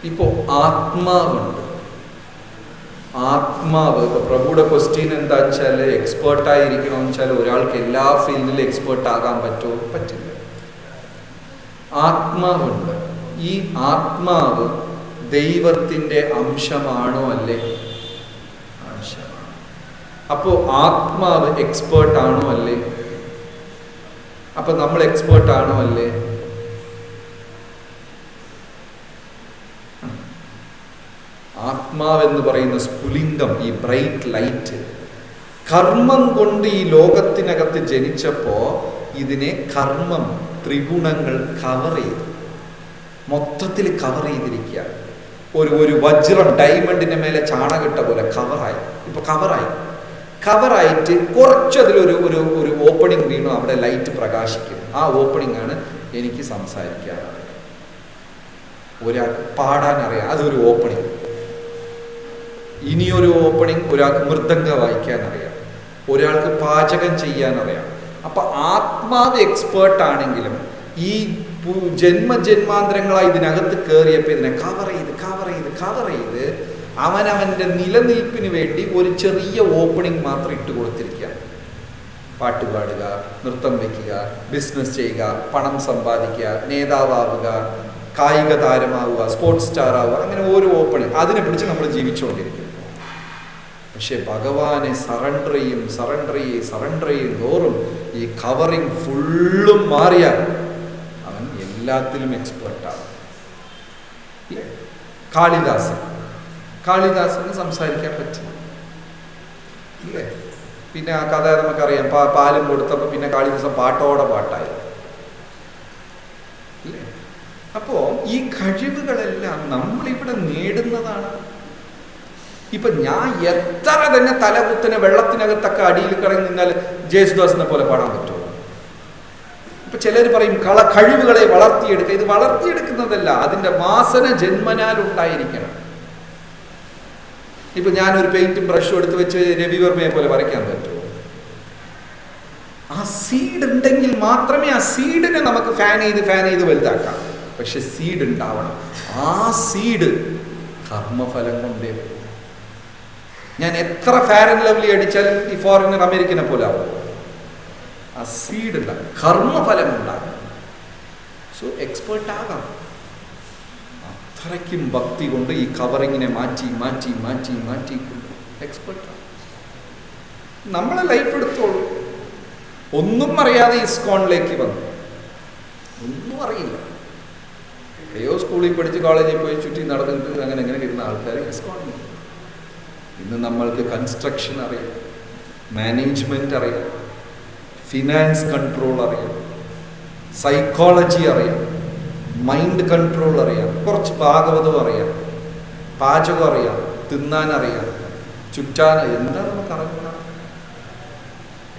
ഇപ്പോൾ ആത്മാവുണ്ട്. ആത്മാവ് ഇപ്പൊ പ്രഭുയുടെ ക്വസ്റ്റ്യൻ എന്താ വെച്ചാൽ എക്സ്പേർട്ടായിരിക്കണമെന്ന് വെച്ചാൽ ഒരാൾക്ക് എല്ലാ ഫീൽഡിലും എക്സ്പേർട്ട് ആകാൻ പറ്റുമോ? പറ്റില്ല. ആത്മാവുണ്ട്. ഈ ആത്മാവ് ദൈവത്തിൻ്റെ അംശമാണോ അല്ലേ? അംശമാണ്. അപ്പോൾ ആത്മാവ് എക്സ്പേർട്ട് ആണോ അല്ലേ? അപ്പൊ നമ്മൾ എക്സ്പേർട്ട് ആണോ അല്ലേ? ആത്മാവെന്ന് പറയുന്ന സ്ഫുലിംഗം, ഈ ബ്രൈറ്റ് ലൈറ്റ്, കർമ്മം കൊണ്ട് ഈ ലോകത്തിനകത്ത് ജനിച്ചപ്പോ ഇതിനെ കർമ്മം, ത്രിഗുണങ്ങൾ കവർ ചെയ്തു, മൊത്തത്തിൽ കവർ ചെയ്തിരിക്കുക. ഒരു വജ്രം ഡയമണ്ടിന്റെ മേലെ ചാണകിട്ട പോലെ കവറായി. ഇപ്പൊ കവറായിട്ട് കുറച്ചതിലൊരു ഒരു ഓപ്പണിംഗ് വീണു, അവിടെ ലൈറ്റ് പ്രകാശിക്കും. ആ ഓപ്പണിംഗ് ആണ് എനിക്ക് സംസാരിക്കാനറിയാം, ഒരാൾക്ക് പാടാനറിയാം, അതൊരു ഓപ്പണിംഗ്. ഇനിയൊരു ഓപ്പണിംഗ്, ഒരാൾക്ക് മൃദംഗ വായിക്കാൻ അറിയാം, ഒരാൾക്ക് പാചകം ചെയ്യാനറിയാം. അപ്പൊ ആത്മാവ് എക്സ്പേർട്ട് ആണെങ്കിലും ഈ ജന്മജന്മാന്തരങ്ങളായി ഇതിനകത്ത് കയറിയപ്പോൾ ഇതിനെ കവർ ചെയ്ത് അവനവൻ്റെ നിലനിൽപ്പിന് വേണ്ടി ഒരു ചെറിയ ഓപ്പണിംഗ് മാത്രം ഇട്ട് കൊടുത്തിരിക്കുക. പാട്ട് പാടുക, നൃത്തം വയ്ക്കുക, ബിസിനസ് ചെയ്യുക, പണം സമ്പാദിക്കുക, നേതാവാവുക, കായിക താരമാവുക, സ്പോർട്സ് സ്റ്റാർ ആവുക, അങ്ങനെ ഓരോ ഓപ്പണിംഗ് അതിനെ പിടിച്ച് നമ്മൾ ജീവിച്ചുകൊണ്ടിരിക്കും. പക്ഷെ ഭഗവാനെ സറണ്ടർ ചെയ്യും തോറും ഈ കവറിങ് ഫുള്ളും മാറിയാൽ അവൻ എല്ലാത്തിലും എക്സ്പേർട്ടാണ്. കാളിദാസന് സംസാരിക്കാൻ പറ്റും ഇല്ലേ? പിന്നെ ആ കഥ നമുക്കറിയാം. പാലും കൊടുത്തപ്പോൾ പിന്നെ കാളിദാസൻ പാട്ടായി ഇല്ലേ? അപ്പോ ഈ കഴിവുകളെല്ലാം നമ്മളിവിടെ നേടുന്നതാണ്. ഇപ്പൊ ഞാൻ എത്ര തന്നെ തലകുത്തനെ വെള്ളത്തിനകത്തൊക്കെ അടിയിൽ കിടങ്ങി നിന്നാൽ ജേസുദാസിനെ പോലെ പാടാൻ പറ്റുമോ? ഇപ്പൊ ചിലർ പറയും കഴിവുകളെ വളർത്തിയെടുക്കുക. ഇത് വളർത്തിയെടുക്കുന്നതല്ല, അതിന്റെ വാസന ജന്മനാൽ ഉണ്ടായിരിക്കണം. ഇപ്പൊ ഞാനൊരു പെയിന്റും ബ്രഷും എടുത്ത് വെച്ച് രവിവർമ്മയെ പോലെ വരയ്ക്കാൻ പറ്റുമോ? ആ സീഡ് ഉണ്ടെങ്കിൽ മാത്രമേ ആ സീഡിനെ നമുക്ക് ഫാൻ ചെയ്ത് വലുതാക്കാം. പക്ഷെ സീഡ് ഉണ്ടാവണം. ആ സീഡ് കർമ്മഫലം കൊണ്ടേ വരും. ഞാൻ എത്ര ഫെയർ ആൻഡ് ലവ്ലി അടിച്ചാലും ഈ ഫോറിനർ അമേരിക്കനെ പോലെ ആവും. ആ സീഡ് ഉണ്ടാകും, കർമ്മഫലം ഉണ്ടാകും. സോ എക്സ്പേർട്ട് ആകാം. അത്രയ്ക്കും ഭക്തി കൊണ്ട് ഈ കവറിങ്ങിനെ മാറ്റി എക്സ്പേർട്ട് ആകും. നമ്മളെ ലൈഫ് എടുത്തോളൂ. ഒന്നും അറിയാതെ ഇസ്കോണിലേക്ക് വന്നു, ഒന്നും അറിയില്ല. എവിടെയോ സ്കൂളിൽ പഠിച്ച് കോളേജിൽ പോയി ചുറ്റി നടന്നിട്ട് അങ്ങനെ ഇരുന്ന ആൾക്കാർ ഇസ്കോണിൽ. ഇന്ന് നമ്മൾക്ക് കൺസ്ട്രക്ഷൻ അറിയാം, മാനേജ്മെന്റ് അറിയാം, ഫിനാൻസ് കൺട്രോൾ അറിയാം, സൈക്കോളജി അറിയാം, മൈൻഡ് കൺട്രോൾ അറിയാം, കുറച്ച് ഭാഗവതം അറിയാം, പാചകം അറിയാം, തിന്നാനറിയാം, ചുറ്റാൻ എന്താ നമുക്ക് അറിയാം.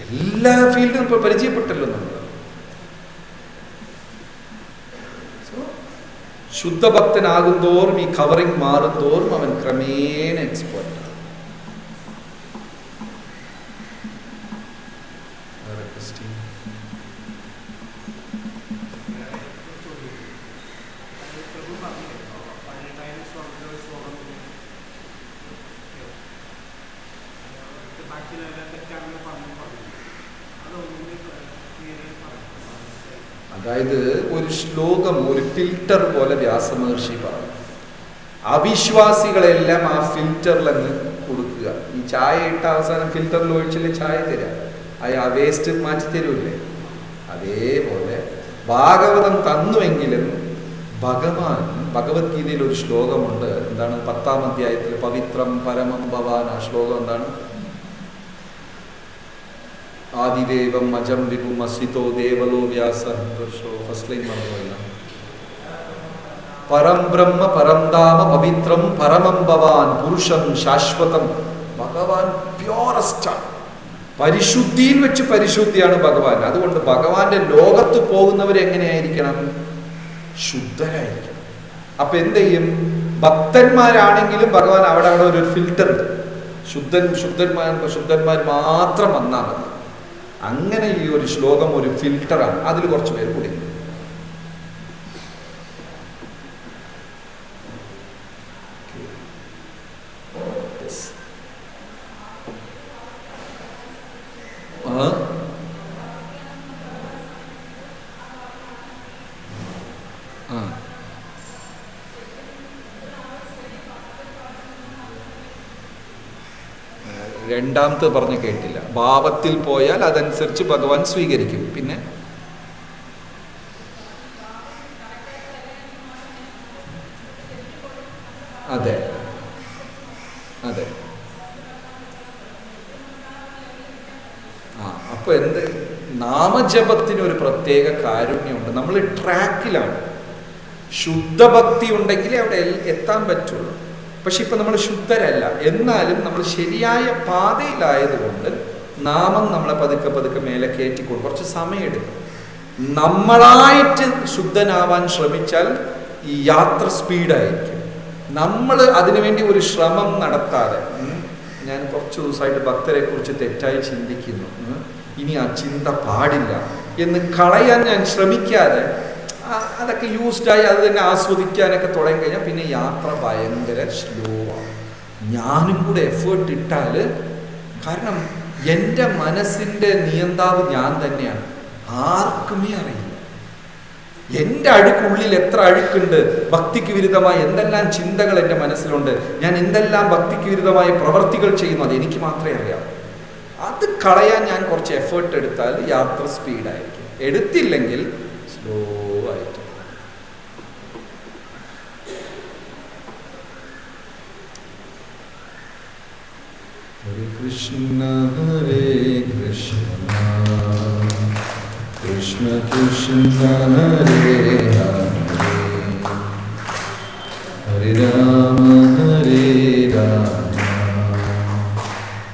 എല്ലാ ഫീൽഡും ഇപ്പൊ പരിചയപ്പെട്ടല്ലോ നമ്മൾ. ശുദ്ധഭക്തനാകും തോറും ഈ കവറിങ് മാറും തോറും അവൻ ക്രമേണ എക്സ്പേർട്ട്. അതായത് ഒരു ശ്ലോകം ഒരു ഫിൽറ്റർ പോലെ വ്യാസമഹർഷി പറഞ്ഞു. അവിശ്വാസികളെല്ലാം ആ ഫിൽറ്ററിൽ അങ്ങ് കൊടുക്കുക. ഈ ചായ ഇട്ട അവസാനം ഫിൽറ്ററിൽ ഒഴിച്ചില്ലേ ചായ തരാം, ആ വേസ്റ്റ് മാറ്റി തരൂല്ലേ? അതേപോലെ ഭാഗവതം തന്നുവെങ്കിലും ഭഗവാൻ, ഭഗവത്ഗീതയിൽ ഒരു ശ്ലോകമുണ്ട്, എന്താണ്? 10-ാം അധ്യായത്തിൽ പവിത്രം പരമം ഭവാൻ. ആ ശ്ലോകം എന്താണ്? ആദിദേവം അജം വിഭും അസിതോ ദേവലോ വ്യാസ. ഫസ്റ്റ് ലൈൻ മറന്നുപോയില്ല. പരം ബ്രഹ്മ പരം ധാമ പവിത്രം പരമം ഭവാൻ പുരുഷം ശാശ്വതം. ഭഗവാൻ പ്യോറസ്റ്റാണ്, പരിശുദ്ധിയിൽ വെച്ച് പരിശുദ്ധിയാണ് ഭഗവാൻ. അതുകൊണ്ട് ഭഗവാന്റെ ലോകത്ത് പോകുന്നവരെങ്ങനെയായിരിക്കണം? ശുദ്ധരായിരിക്കണം. അപ്പൊ എന്ത് ചെയ്യും? ഭക്തന്മാരാണെങ്കിലും ഭഗവാൻ അവിടെ ഒരു ഫിൽറ്റർ ഉണ്ട്. ശുദ്ധന്മാർ മാത്രം വന്നാൽ മതി. അങ്ങനെ ഈ ഒരു ശ്ലോകം ഒരു ഫിൽറ്ററാണ്. അതിൽ കുറച്ച് പേര് കൂടി രണ്ടാമത്തെ പറഞ്ഞ് കേട്ടില്ല. ഭാവത്തിൽ പോയാൽ അതനുസരിച്ച് ഭഗവാൻ സ്വീകരിക്കും. പിന്നെ അതെ അതെ അപ്പൊ എന്ത്? നാമജപത്തിന് ഒരു പ്രത്യേക കാരുണ്യമുണ്ട്. നമ്മൾ ട്രാക്കിലാണ്. ശുദ്ധഭക്തി ഉണ്ടെങ്കിലേ അവിടെ എത്താൻ പറ്റുള്ളൂ. പക്ഷെ ഇപ്പൊ നമ്മൾ ശുദ്ധരല്ല, എന്നാലും നമ്മൾ ശരിയായ പാതയിലായതുകൊണ്ട് നാമം നമ്മളെ പതുക്കെ പതുക്കെ മേലെ കയറ്റിക്കൊണ്ട് കുറച്ച് സമയമെടുക്കും. നമ്മളായിട്ട് ശുദ്ധനാവാൻ ശ്രമിച്ചാൽ ഈ യാത്ര സ്പീഡായിരിക്കും. നമ്മൾ അതിനുവേണ്ടി ഒരു ശ്രമം നടത്താതെ, ഞാൻ കുറച്ച് ദിവസമായിട്ട് ഭക്തരെ കുറിച്ച് തെറ്റായി ചിന്തിക്കുന്നു, ഇനി ആ ചിന്ത പാടില്ല എന്ന് കളയാൻ ഞാൻ ശ്രമിക്കാതെ അതൊക്കെ യൂസ്ഡായി അത് തന്നെ ആസ്വദിക്കാനൊക്കെ തുടങ്ങി കഴിഞ്ഞാൽ പിന്നെ യാത്ര ഭയങ്കര സ്ലോ ആണ്. ഞാനും കൂടെ എഫേർട്ട് ഇട്ടാൽ, കാരണം എൻ്റെ മനസ്സിൻ്റെ നിയന്താവ് ഞാൻ തന്നെയാണ്, ആർക്കുമേ അറിയില്ല. എൻ്റെ അഴുക്കുള്ളിൽ എത്ര അഴുക്കുണ്ട്, ഭക്തിക്ക് വിരുദ്ധമായ എന്തെല്ലാം ചിന്തകൾ എൻ്റെ മനസ്സിലുണ്ട്, ഞാൻ എന്തെല്ലാം ഭക്തിക്ക് വിരുദ്ധമായ പ്രവർത്തികൾ ചെയ്യുന്നു, അത് എനിക്ക് മാത്രമേ അറിയാവൂ. അത് കളയാൻ ഞാൻ കുറച്ച് എഫേർട്ട് എടുത്താൽ യാത്ര സ്പീഡായിരിക്കും. എടുത്തില്ലെങ്കിൽ സ്ലോ ആയിട്ട്. ഹരേ കൃഷ്ണ ഹരേ കൃഷ്ണ കൃഷ്ണ കൃഷ്ണ ഹരേ ഹരേ ഹരേ രാമ ഹരേ രാമ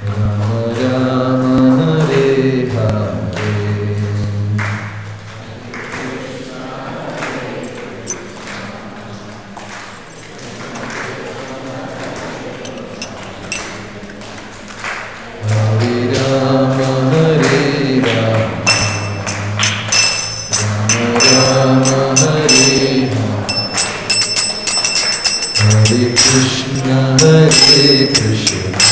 രാമ രാമ ഹരേ ഹരേ. Hare Rama Hare Rama Rama Rama Hare Hare Hare Krishna Hare Krishna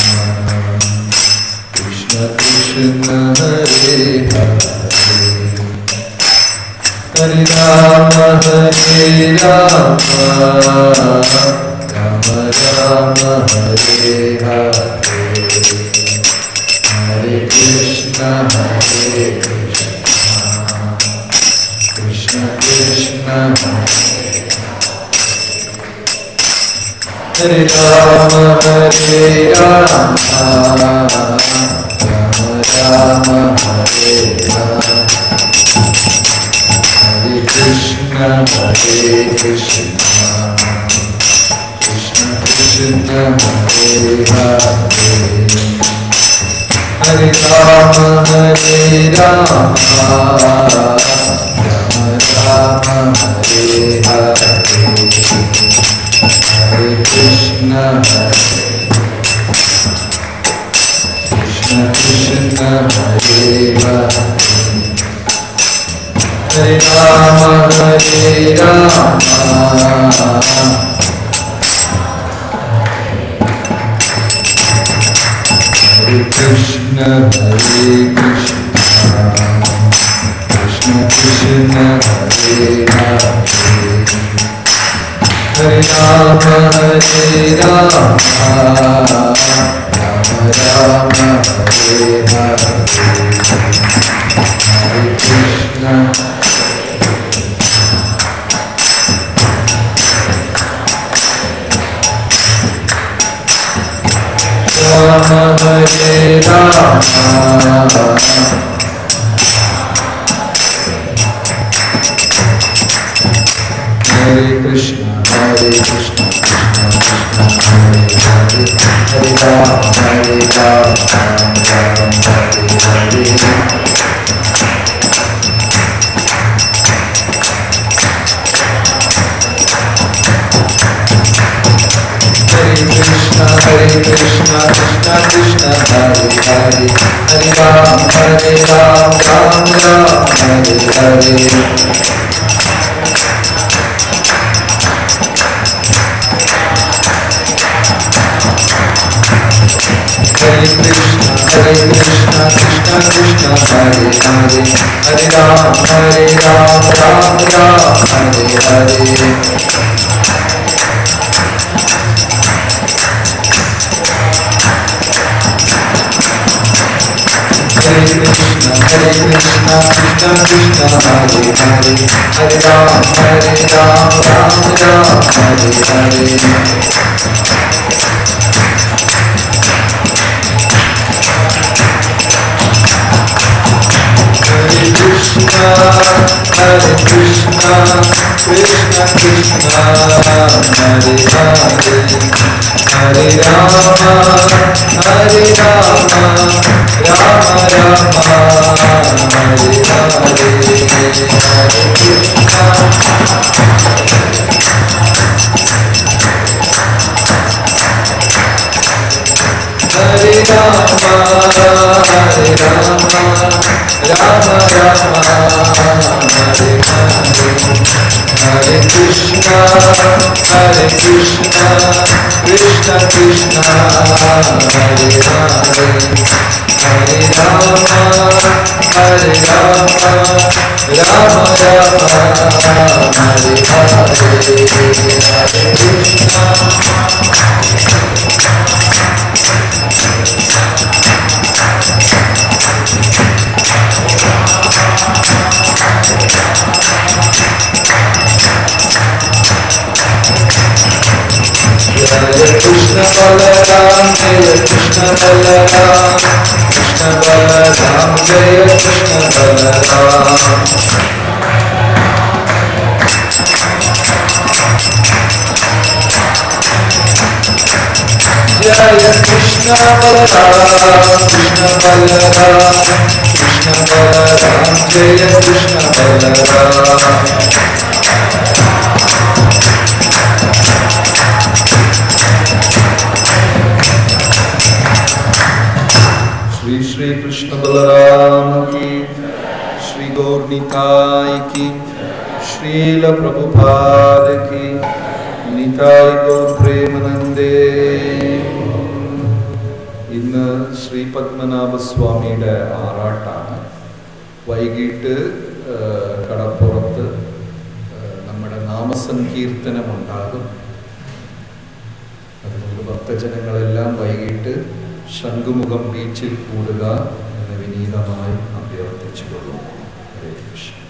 Krishna Krishna Hare Rama Hare Rama Rama Rama Hare Hare Hare Krishna Hare Krishna Krishna Krishna Hare Hare Hare Rama Hare Rama Rama Rama Hare Hare Hare Krishna Krishna Krishna Hare Hare Hare Rama Hare Rama Krishna Krishna Krishna Hare Hare Hare Rama Hare Rama Rama Rama Hare Hare Hare Krishna Rama Hare Rama Hare Krishna Hare Krishna Krishna Krishna Hare Hare Hare Rama Rama Hare Hare Krishna Krishna Krishna Hare Hare Hare Ram Ram Ram Hare Hare Hare Krishna Krishna Krishna Hare Hare Hare Ram Ram Hare Hare Hare Krishna Krishna Krishna Hare Hare Hare Ram Ram Hare Hare Krishna Krishna Krishna Hare Hare Hare Rama Hare Rama Rama Rama Hare Hare Hare Krishna Hare Rama Hare Rama Rama Rama Hare Hare Hare Krishna Krishna Krishna Hare Hare Hare Rama Hare Rama Rama Rama Hare Hare Hare Krishna Krishna Balaram Jaya Krishna Balaram Krishna Balaram Jaya Krishna Balaram Jaya Krishna Balaram Krishna Balaram Krishna Balaram Jaya Krishna Balaram Shri Krishna Balaram ki, Shri Gaur Nitai ki, Srila Prabhupada ki, Nitai Gaur Premanande. ഇന്ന് ശ്രീ പത്മനാഭസ്വാമിയുടെ ആറാട്ടാണ്. വൈകിട്ട് കടപ്പുറത്ത് നമ്മുടെ നാമസങ്കീർത്തനമുണ്ടാകും. അതുകൊണ്ട് ഭക്തജനങ്ങളെല്ലാം വൈകിട്ട് ശംഖുമുഖം ബീച്ചിൽ കൂടുക എന്ന് വിനീതമായി അഭ്യർത്ഥിച്ചുകൊള്ളുന്നു. ഹരേ കൃഷ്ണ.